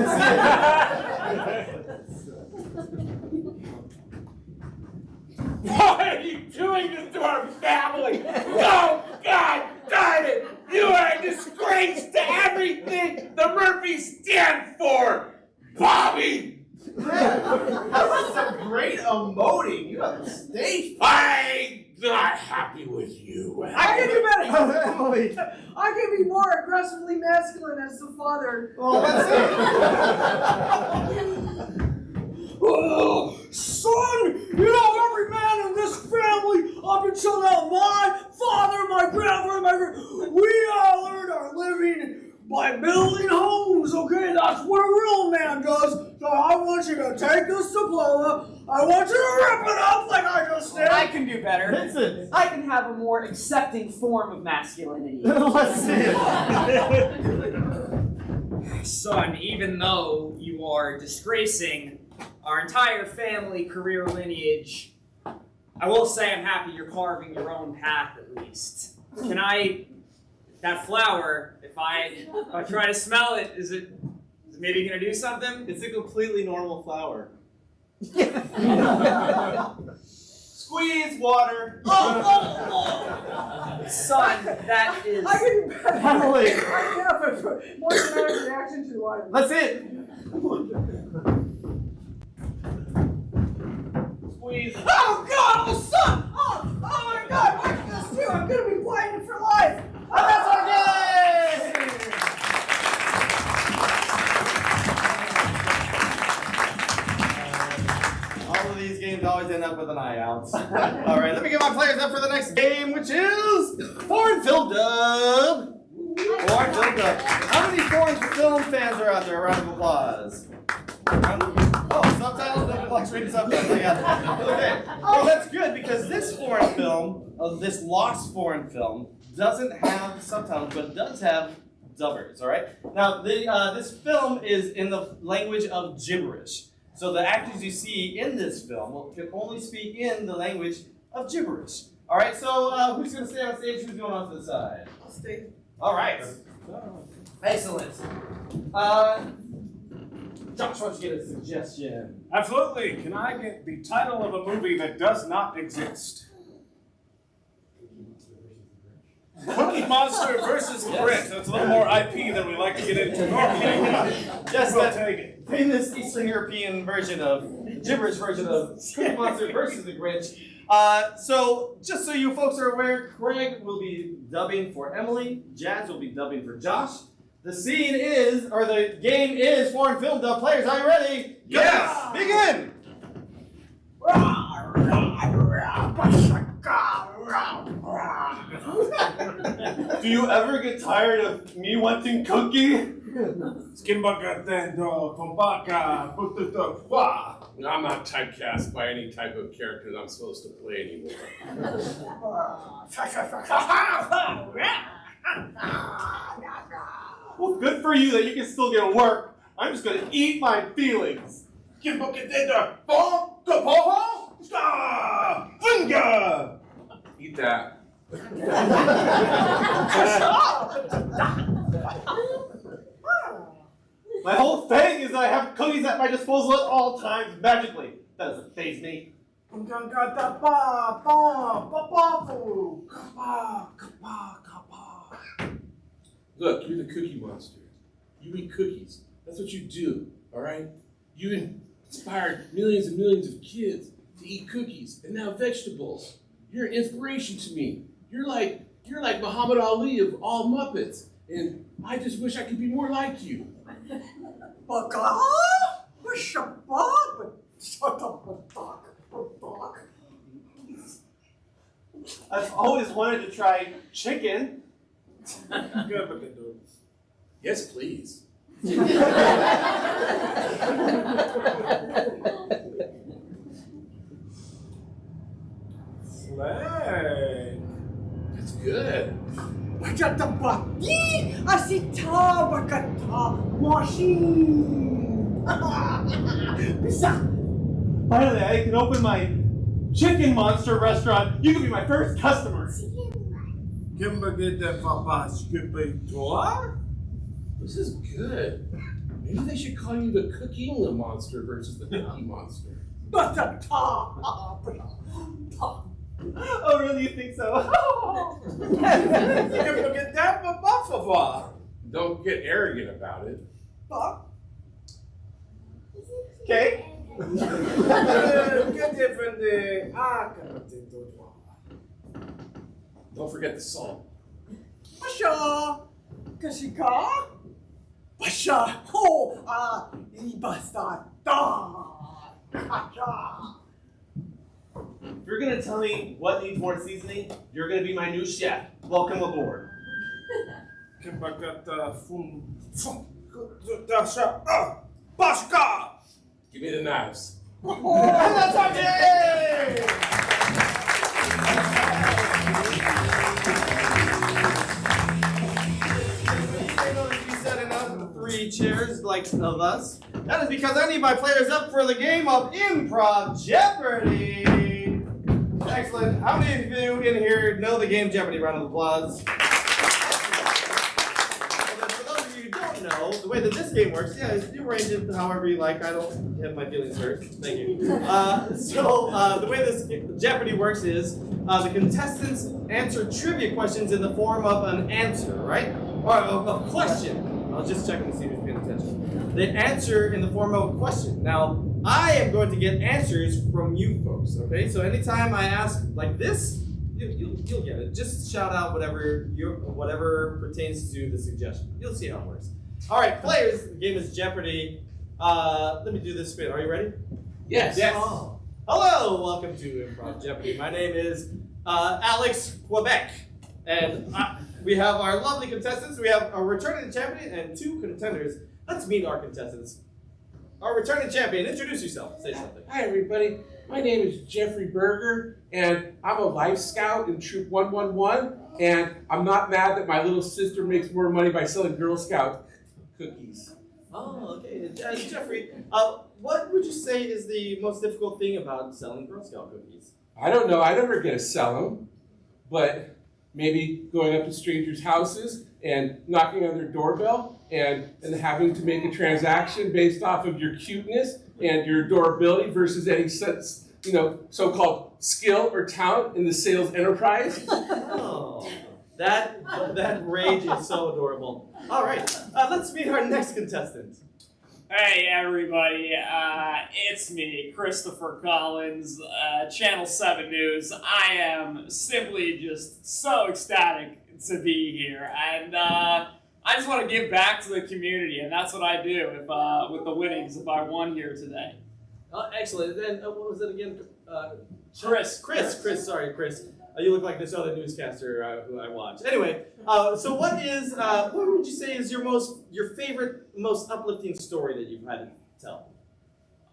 Why are you doing this to our family? No, God darn it! You are a disgrace to everything the Murphys stand for! Bobby! That was some great emoting. You have a stage. I'm not happy with you. I can do better. Emily. I can be more aggressively masculine as the father. Well, let's Oh, son, you know, every man in this family, up until now, my father, my grandfather, we all learned our living by building homes, okay? That's what a real man does. So I want you to take this diploma. I want you to rip it up like I just did. I can do better. Vincent. I can have a more accepting form of masculinity. Let's see it. Son, even though you are disgracing our entire family career lineage, I will say I'm happy you're carving your own path at least. Can I, that flower, if I try to smell it, is it maybe gonna do something? It's a completely normal flower. School Squeeze water. Son, that is. I can be better. Emily. I can have a more dramatic reaction to one. That's it. Squeeze. Oh God! Oh son! Oh my God! Watch this too. I'm gonna be blinded for life. Oh, that's okay. All of these games always end up with an eye out. All right, let me get my players up for the next game, which is Foreign Film Dub. Foreign Film Dub. How many foreign film fans are out there? A round of applause. Oh, subtitles? Nobody likes reading subtitles. I got it. Okay. Well, that's good because this foreign film, this lost foreign film, doesn't have subtitles, but does have dubbers. All right. Now, this film is in the language of gibberish. So the actors you see in this film can only speak in the language of gibberish. All right. So who's going to stay on stage? Who's going off to the side? I'll stay. All right. Excellent. Josh, why don't you get a suggestion? Absolutely. Can I get the title of a movie that does not exist? Cookie Monster versus Grinch. That's a little more IP than we like to get into normally. Yes, We'll that take it. famous Eastern European version of gibberish version of Cookie Monster versus the Grinch. So just so you folks are aware, Craig will be dubbing for Emily. Jazz will be dubbing for Josh. The scene is, or the game is Foreign Film Dub. Players, are you ready? Yes! Begin! Do you ever get tired of me wanting cookie? I'm not typecast by any type of character that I'm supposed to play anymore. Well, good for you that you can still get work. I'm just gonna eat my feelings. Eat that. My whole thing is that I have cookies at my disposal at all times, magically. That doesn't faze me. Look, you're the Cookie Monster. You eat cookies. That's what you do, all right? You inspired millions and millions of kids to eat cookies and now vegetables. You're an inspiration to me. You're like Muhammad Ali of all Muppets, and I just wish I could be more like you. I've always wanted to try chicken. Yes, please. Flag. That's good. Finally, I can open my chicken monster restaurant. You can be my first customer. This is good. Maybe they should call you the Cooking Monster versus the Cookie Monster. Oh, really? You think so? Don't get arrogant about it. Okay. Don't forget the salt. If you're gonna tell me what needs more seasoning, you're gonna be my new chef. Welcome aboard. Give me the knives. Three chairs like of us. That is because I need my players up for the game of Improv Jeopardy. Excellent. How many of you in here know the game Jeopardy? Round of applause. For those of you you don't know, the way that this game works, yeah, is you arrange it however you like. I don't have my feelings hurt. Thank you. The way this Jeopardy works is the contestants answer trivia questions in the form of an answer, right? Or a question. I was just checking to see who's paying attention. The answer in the form of a question. Now, I am going to get answers from you folks, okay? So anytime I ask like this, you'll get it. Just shout out whatever pertains to the suggestion. You'll see how it works. All right, players, the game is Jeopardy. Let me do this spin. Are you ready? Yes. Yes. Oh. Hello, welcome to Improv Jeopardy. My name is Alex Quebec, and we have our lovely contestants. We have a returning champion and 2 contenders. Let's meet our contestants. Our returning champion, introduce yourself. Say something. Hi, everybody. My name is Jeffrey Berger, and I'm a Life Scout in Troop 111, and I'm not mad that my little sister makes more money by selling Girl Scout cookies. Oh, okay. Jeffrey, what would you say is the most difficult thing about selling Girl Scout cookies? I don't know. I never get to sell them, but maybe going up to strangers' houses and knocking on their doorbell and having to make a transaction based off of your cuteness and your adorability versus any sense, so-called skill or talent in the sales enterprise. Oh, that rage is so adorable. All right, let's meet our next contestant. Hey everybody, it's me, Christopher Collins, Channel 7 News. I am simply just so ecstatic to be here, and I just want to give back to the community, and that's what I do with the winnings if I won here today. Excellent. Then what was it again? Chris. Sorry, Chris. You look like this other newscaster who I watch. Anyway, so what would you say is your favorite, most uplifting story that you've had to tell?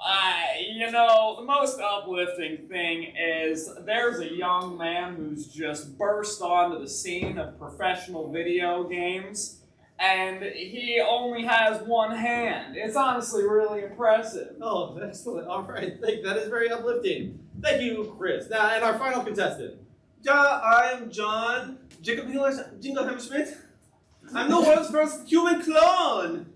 The most uplifting thing is there's a young man who's just burst onto the scene of professional video games, and he only has one hand. It's honestly really impressive. Oh, excellent. All right, that is very uplifting. Thank you, Chris. Now, and our final contestant. I am John Jacob Jingleheimer Schmidt. I'm the world's first human clone.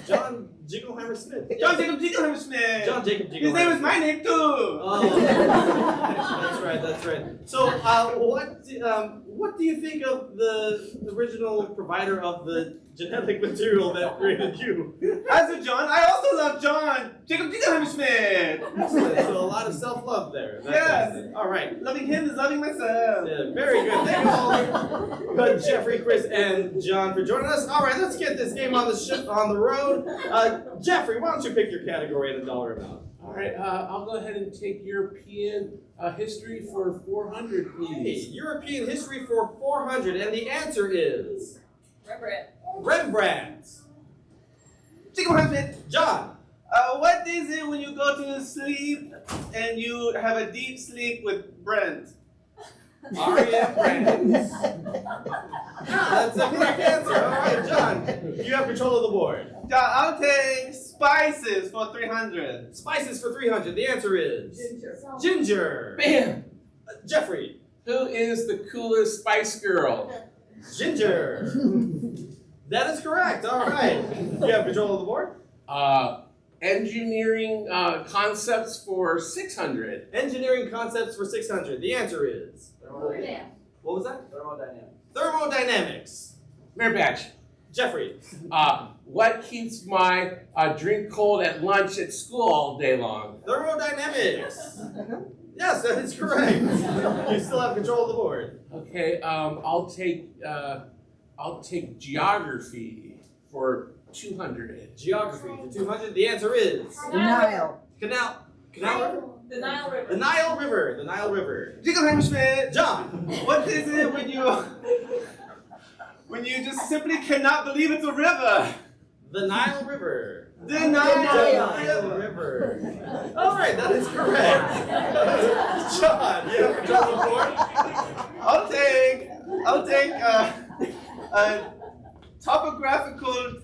John Jingleheimer Smith. John Jacob Jingleheimer Schmidt. John Jacob Jingleheimer. His name is my name too. Oh, that's right. So, what do you think of the original provider of the genetic material that created you? As a John, I also love John Jacob Jingleheimer Schmidt. Excellent. So a lot of self-love there. Yes. Awesome. All right. Loving him is loving myself. Yeah, very good. Thank you all, Jeffrey, Chris, and John for joining us. All right, let's get this game on the road. Jeffrey, why don't you pick your category and a dollar amount? All right, I'll go ahead and take European history for 400, please. Hey, European history for 400, and the answer is Rembrandt. Jingleheimer Schmidt. John. What is it when you go to sleep and you have a deep sleep with Brent? R.E.M. Brand. That's the correct answer. All right, John, you have control of the board. I'll take spices for 300. Spices for 300. The answer is Ginger. Bam! Jeffrey. Who is the coolest Spice Girl? Ginger. That is correct. All right. You have control of the board. Engineering concepts for 600. Engineering concepts for 600. The answer is what was that? Thermodynamics. Mayor Batch, Jeffrey. what keeps my drink cold at lunch at school all day long? Thermodynamics. Yes, that is correct. You still have control of the board. Okay, I'll take geography for 200. Geography for 200. The answer is Nile. Canal River? The Nile River. The Nile River. The Nile River. Jingleheimer Schmidt. John. What is it when you just simply cannot believe it's a river? The Nile River. The Nile Nile River. All right, that is correct. John, you have control of the board. I'll take topographical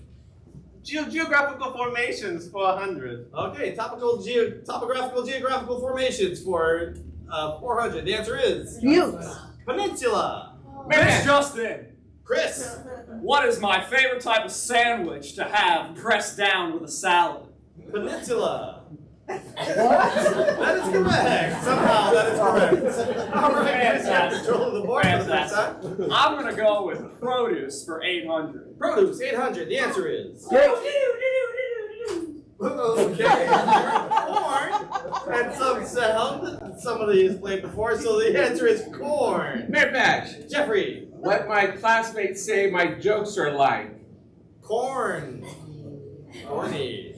geographical formations for 100. Okay, topographical geographical formations for 400. The answer is Buttes. Peninsula. Miss Justin, Chris. What is my favorite type of sandwich to have pressed down with a salad? Peninsula. That is correct. Somehow that is correct. All right, Chris, you have control of the board for the first time. I'm gonna go with produce for 800. Produce, 800. The answer is. Great. Okay. Corn. And some sound. Somebody has played before, so the answer is corn. Merit badge. Jeffrey. What my classmates say my jokes are like. Corn. Corny.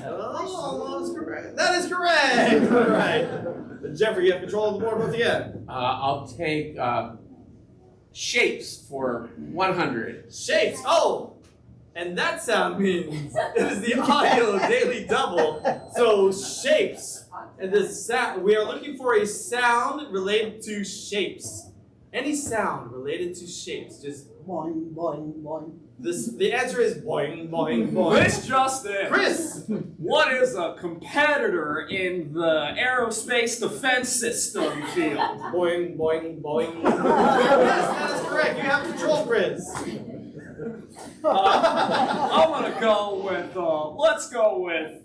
Oh, almost correct. That is correct. All right. Jeffrey, you have control of the board once again. I'll take shapes for 100. Shapes. Oh, and that sound means it is the audio daily double. So shapes. And this sound, we are looking for a sound related to shapes. Any sound related to shapes. Just Boing, boing, boing. the answer is boing, boing, boing. This just in. Chris. What is a competitor in the aerospace defense system field? Boing, boing, boing. Yes, that is correct. You have control, Chris. I'm gonna go with, let's go with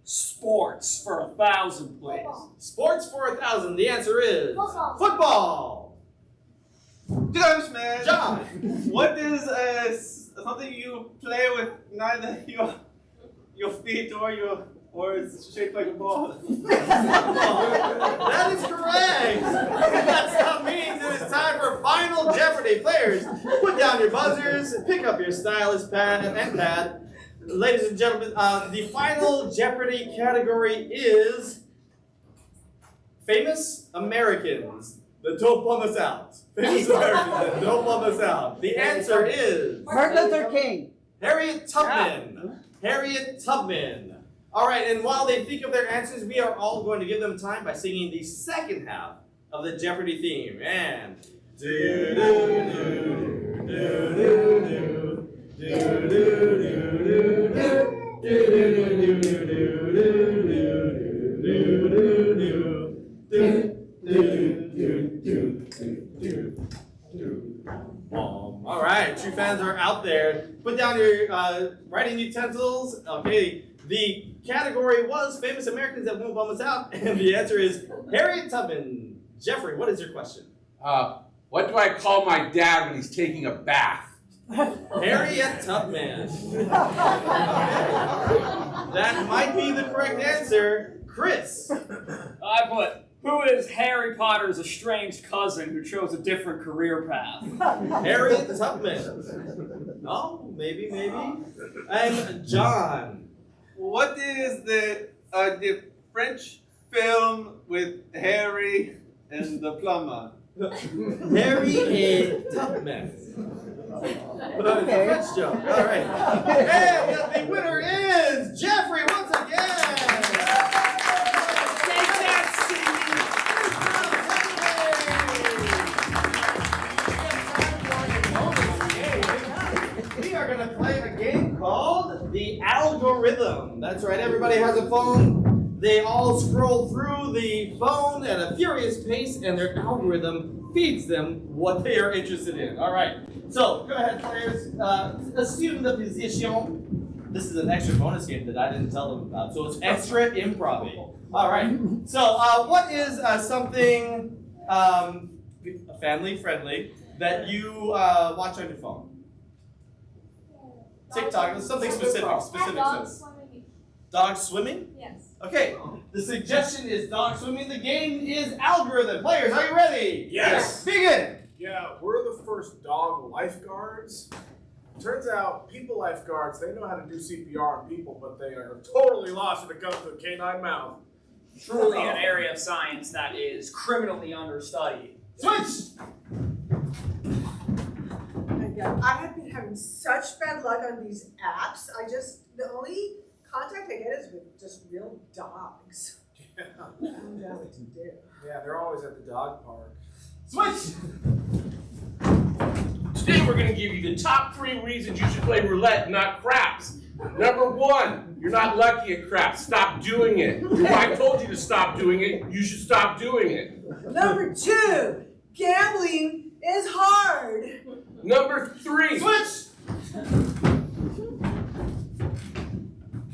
sports for 1,000, please. Sports for 1,000. The answer is Football. football. Josh, man. John. What is something you play with neither your feet or it's shaped like a ball? That is correct. That sound means it is time for Final Jeopardy. Players, put down your buzzers, pick up your stylus pad and pad. Ladies and gentlemen, the Final Jeopardy category is Famous Americans that don't bum us out. Famous Americans that don't bum us out. The answer is Martin Luther King. Harriet Tubman. Harriet Tubman. All right, and while they think of their answers, we are all going to give them time by singing the second half of the Jeopardy theme. And all right, true fans are out there. Put down your writing utensils. Okay, the category was Famous Americans that won't bum us out, and the answer is Harriet Tubman. Jeffrey, what is your question? What do I call my dad when he's taking a bath? Harriet Tubman. That might be the correct answer. Chris. I put, who is Harry Potter's estranged cousin who chose a different career path? Harriet Tubman. Oh, maybe. And John. What is the French film with Harry and the plumber? Harriet Tubman. It's a French joke. All right. And the winner is Jeffrey once again. We are going to play a game called The Algorithm. That's right, everybody has a phone. They all scroll through the phone at a furious pace, and their algorithm feeds them what they are interested in. All right, so go ahead, players. Assume the position. This is an extra bonus game that I didn't tell them about, so it's extra improv. All right, so what is something family friendly that you watch on your phone? TikTok, something specific. Dogs swimming. Dog swimming? Yes. Okay, the suggestion is dog swimming. The game is algorithm. Players, are you ready? Yes. Begin. Yeah, we're the first dog lifeguards. Turns out people lifeguards, they know how to do CPR on people, but they are totally lost when it comes to a canine mouth. Truly an area of science that is criminally understudied. Switch. I have been having such bad luck on these apps. The only contact I get is with just real dogs. I don't know what to do. Yeah, they're always at the dog park. Switch. Today we're going to give you the top 3 reasons you should play roulette, not craps. Number 1, you're not lucky at craps. Stop doing it. Your wife told you to stop doing it. You should stop doing it. Number 2, Gambling is hard. Number 3. Switch!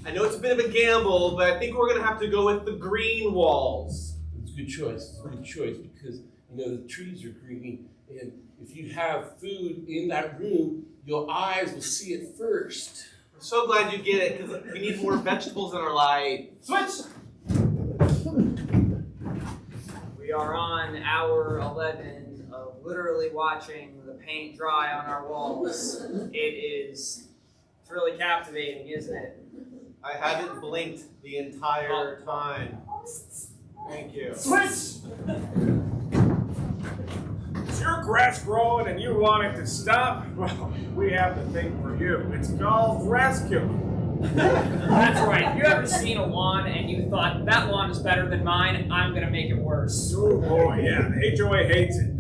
I know it's a bit of a gamble, but I think we're gonna have to go with the green walls. It's a good choice. It's a good choice because the trees are green, and if you have food in that room, your eyes will see it first. I'm so glad you get it because we need more vegetables in our life. Switch! We are on hour 11 of literally watching the paint dry on our walls. It's really captivating, isn't it? I haven't blinked the entire time. Thank you. Switch! Is your grass growing and you want it to stop? Well, we have the thing for you. It's called rescue. That's right. Have you ever seen a lawn and you thought, that lawn is better than mine, I'm going to make it worse? Oh boy, yeah, the HOA hates it.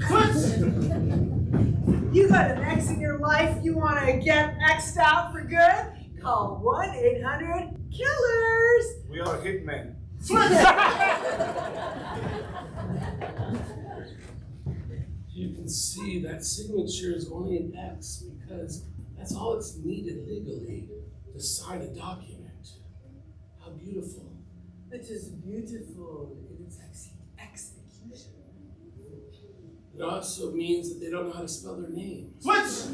You got an X in your life you want to get X'd out for good? Call 1-800-KILLERS. We are hitmen. You can see that signature is only an X because that's all it's needed legally to sign a document. How beautiful. It is beautiful in its execution. It also means that they don't know how to spell their name. Switch!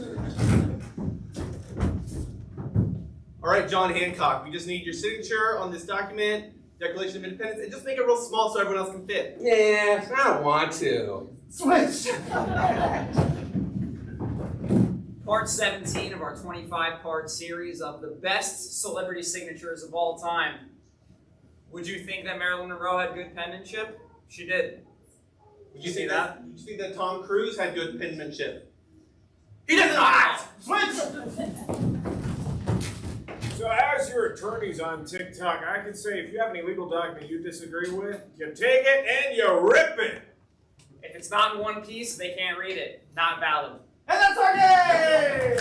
All right, John Hancock, we just need your signature on this document, Declaration of Independence, and just make it real small so everyone else can fit. Yeah, I don't want to. Switch! Part 17 of our 25-part series of the best celebrity signatures of all time. Would you think that Marilyn Monroe had good penmanship? She did. Would you see that? Did you think that Tom Cruise had good penmanship? He does not! Switch! So as your attorneys on TikTok, I can say if you have any legal document you disagree with, you take it and you rip it. If it's not in one piece, they can't read it. Not valid. And that's our game!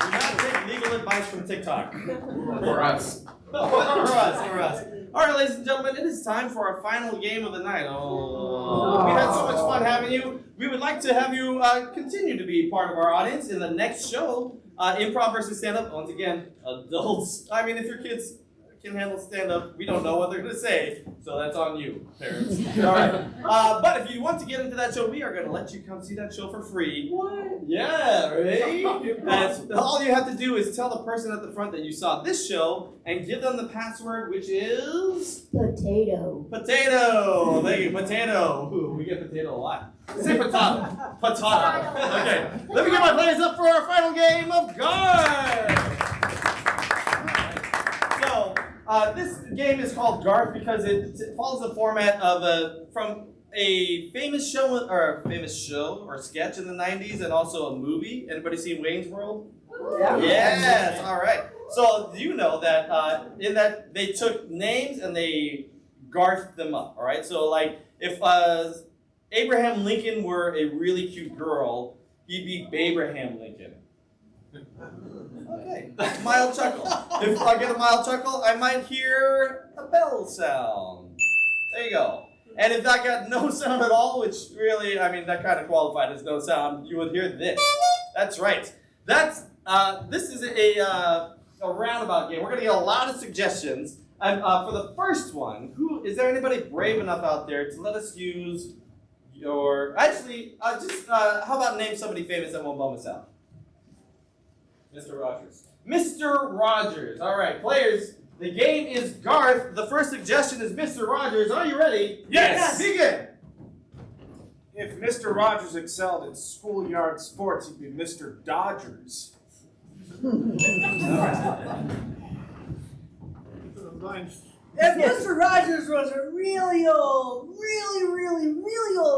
Do not take legal advice from TikTok. For us. For us. All right, ladies and gentlemen, it is time for our final game of the night. Oh, we had so much fun having you. We would like to have you continue to be part of our audience in the next show, Improv versus Stand-Up. Once again, adults. I mean, if your kids can handle stand-up, we don't know what they're going to say, so that's on you, parents. All right. But if you want to get into that show, we are going to let you come see that show for free. What? Yeah, right? And all you have to do is tell the person at the front that you saw this show and give them the password, which is... Potato. Potato. Thank you, potato. Ooh, we get potato a lot. Say patata. Patata. Okay. Let me get my players up for our final game of Guard. So, this game is called Garth because it follows the format of from a famous show or sketch in the 90s and also a movie. Anybody seen Wayne's World? Yeah. Yes. All right. So you know that in that they took names and they Garthed them up. All right. So like if Abraham Lincoln were a really cute girl, he'd be Babraham Lincoln. Okay, mild chuckle. If I get a mild chuckle, I might hear a bell sound. There you go. And if I got no sound at all, which really, I mean, that kind of qualified as no sound, you would hear this. That's right. This is a roundabout game. We're gonna get a lot of suggestions. And for the first one, is there anybody brave enough out there to let us use your? Actually, how about name somebody famous that won't bum us out? Mr. Rogers. Mr. Rogers. All right, players, the game is Garth. The first suggestion is Mr. Rogers. Are you ready? Yes. Begin. If Mr. Rogers excelled in schoolyard sports, he'd be Mr. Dodgers. If Mr. Rogers was a really old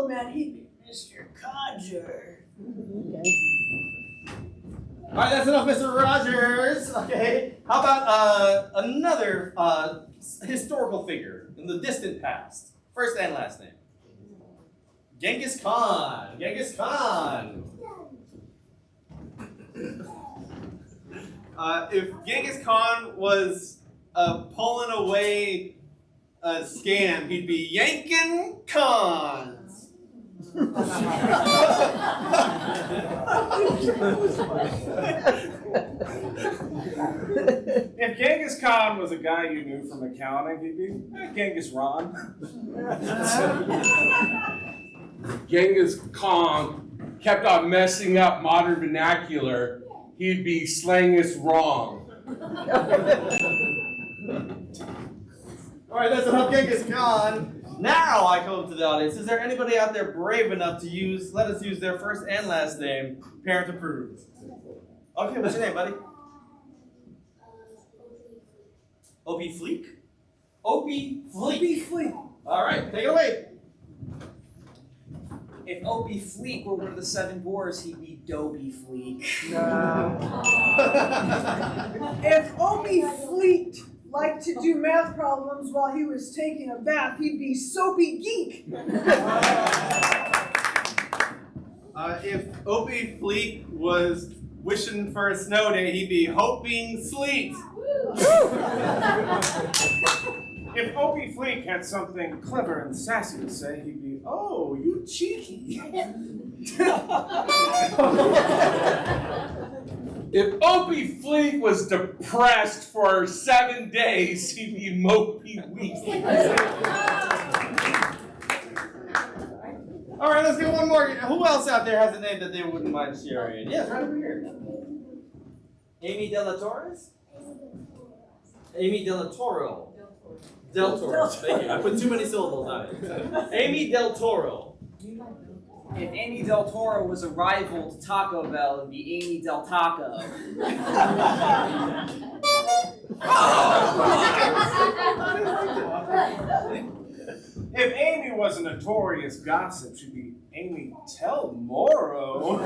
man, he'd be Mr. Codger. All right, that's enough, Mr. Rogers. Okay. How about another historical figure in the distant past? First and last name. Genghis Khan. Genghis Khan. If Genghis Khan was pulling away a scam, he'd be yanking cons. If Genghis Khan was a guy you knew from accounting, he'd be Genghis Ron. Genghis Khan kept on messing up modern vernacular, he'd be slang us wrong. All right, that's enough Genghis Khan. Now I come to the audience. Is there anybody out there brave enough to let us use their first and last name, parent approved? Okay, what's your name, buddy? Opie Fleek? Opie Fleek. All right, take it away. If Opie Fleek were one of the 7 boars, he'd be Dopey Fleek. If Opie Fleet liked to do math problems while he was taking a bath, he'd be Soapy Geek. If Opie Fleek was wishing for a snow day, he'd be hoping sleet. If Opie Fleek had something clever and sassy to say, he'd be, oh, you cheeky. If Opie Fleek was depressed for 7 days, he'd be Mopey Week. All right, let's get one more. Who else out there has a name that they wouldn't mind sharing? Yes, right over here. Amy De La Torres? Amy De La Toro. Del Toro. Thank you. I put too many syllables on it. Amy Del Toro. If Amy Del Toro was a rival to Taco Bell, it'd be Amy Del Taco. If Amy was a notorious gossip, she'd be Amy Tell Moro.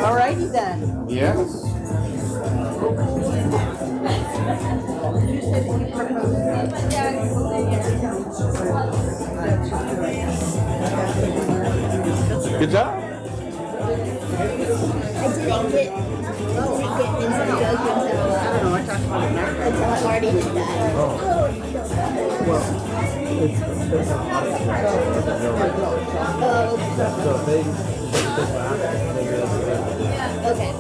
Alrighty then. Yes. Good job. I didn't get into the joke until I already did that. Okay.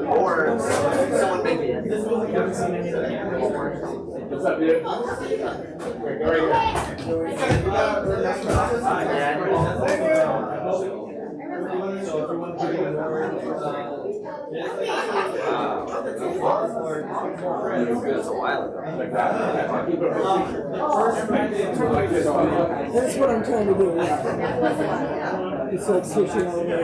Or someone make it. What's up, dude? That's a while ago. That's what I'm trying to do. It's like switching all the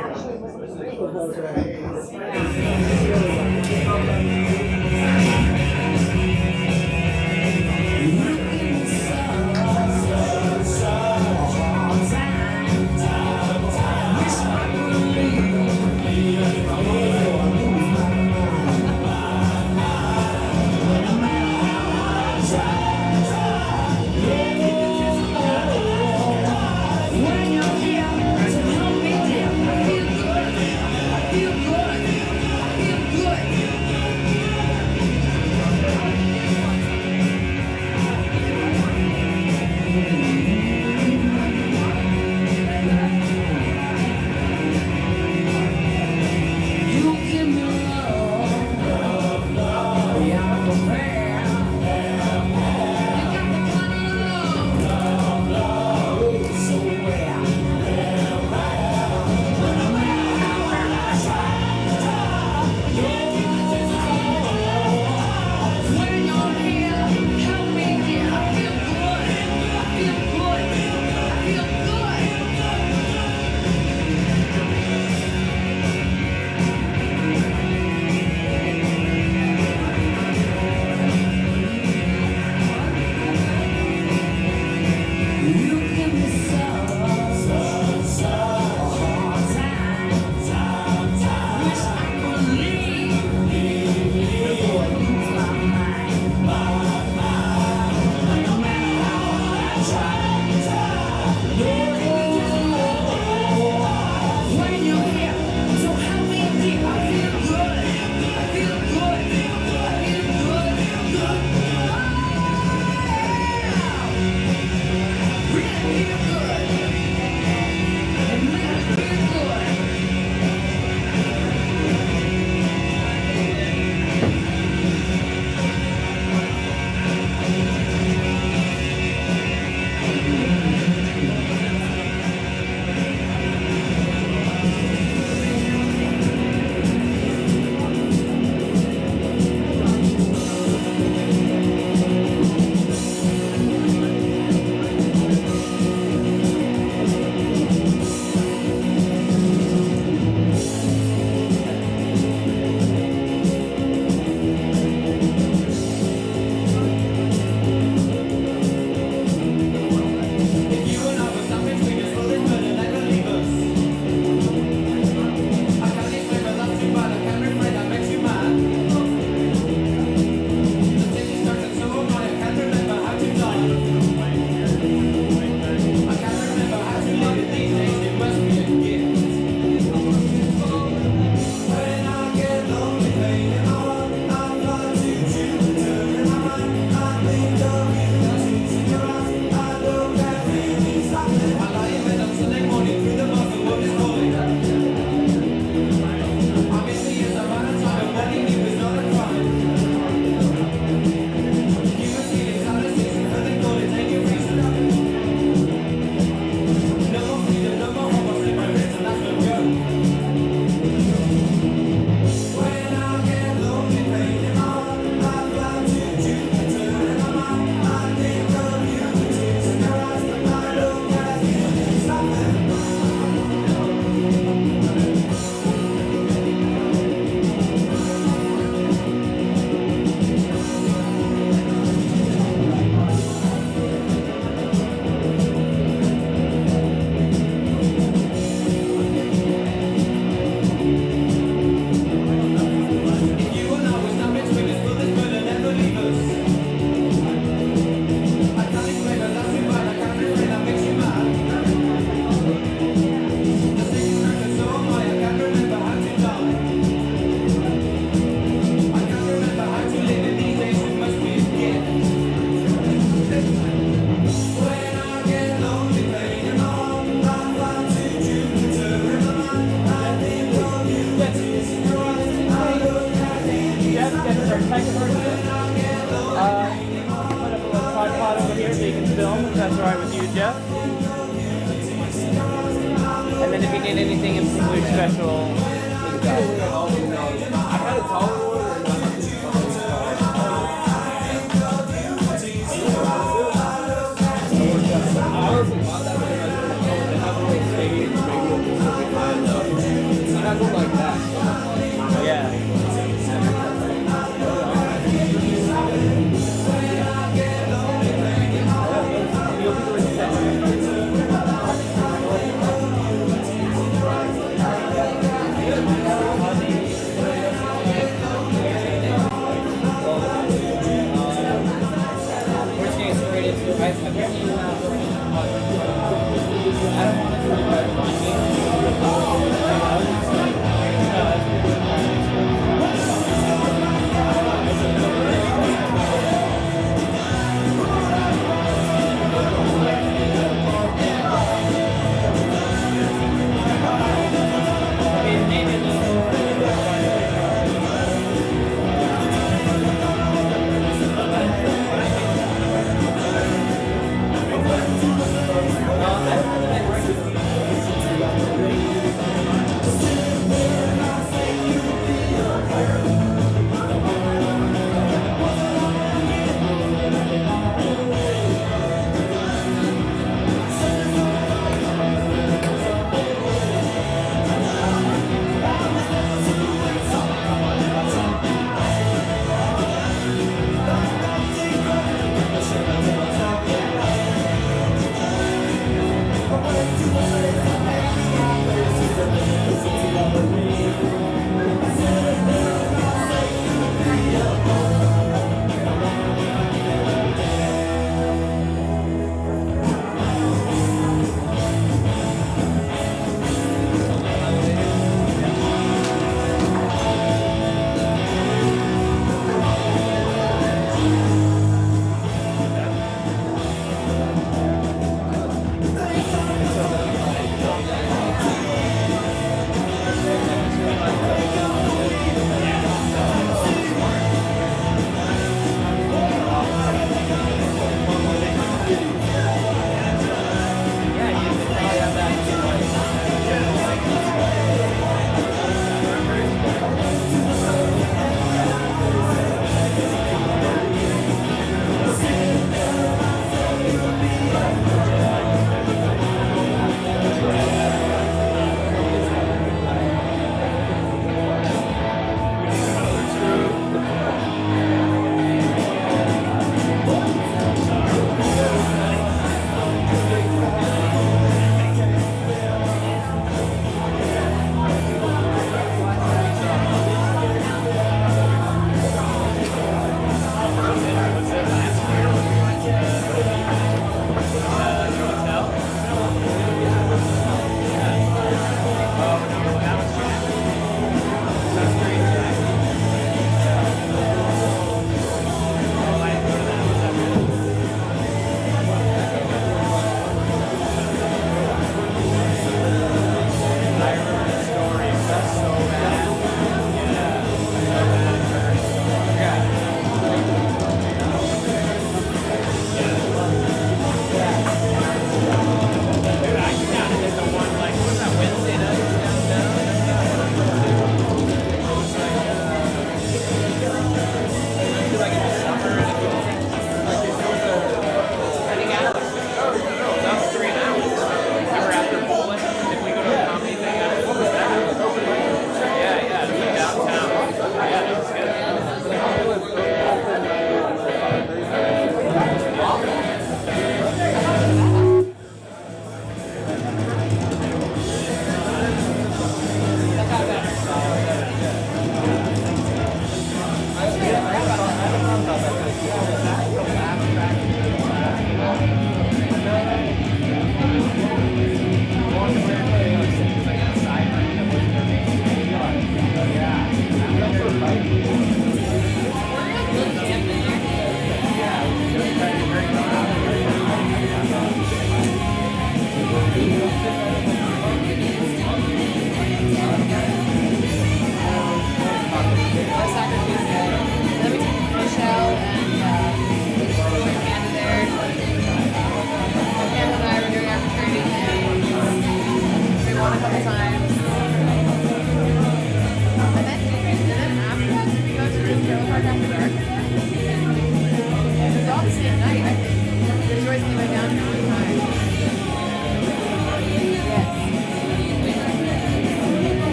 And then if you need anything in particular special, you got it.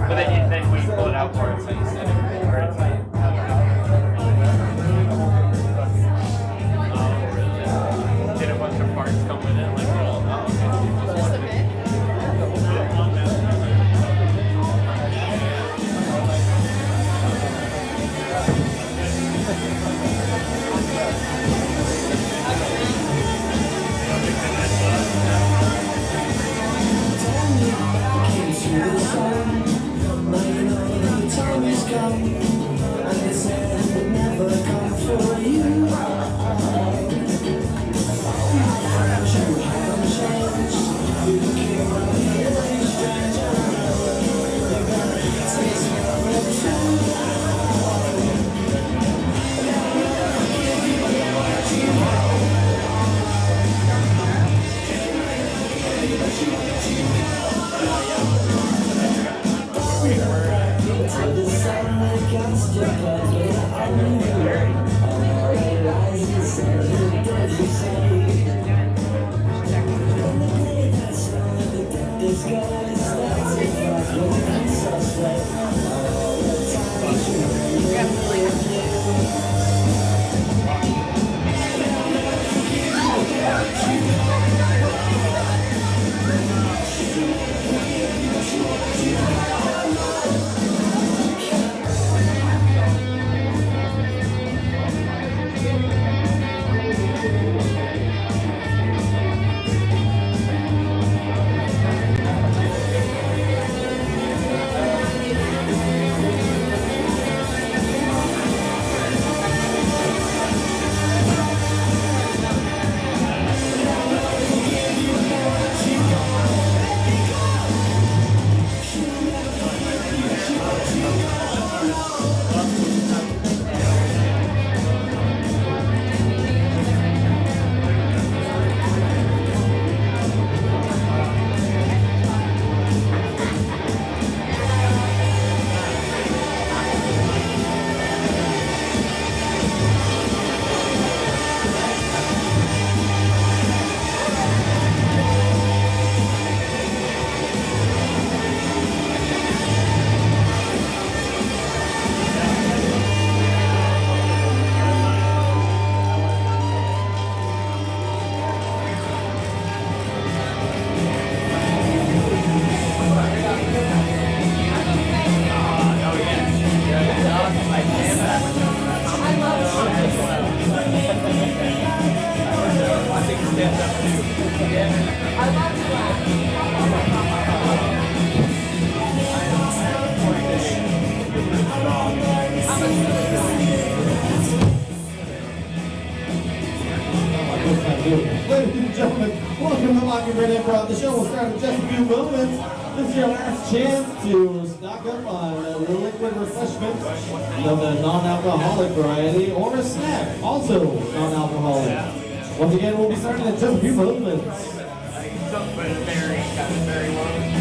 But then we pull it out for it, so you said it. Where it's like, did a bunch of parts come with it? Like, Ladies and gentlemen, welcome to Mockingbird Improv. The show will start in just a few moments. This is your last chance to stock up on a liquid refreshment of the non-alcoholic variety or a snack, also non-alcoholic. Once again, we'll be starting in just a few moments. very long.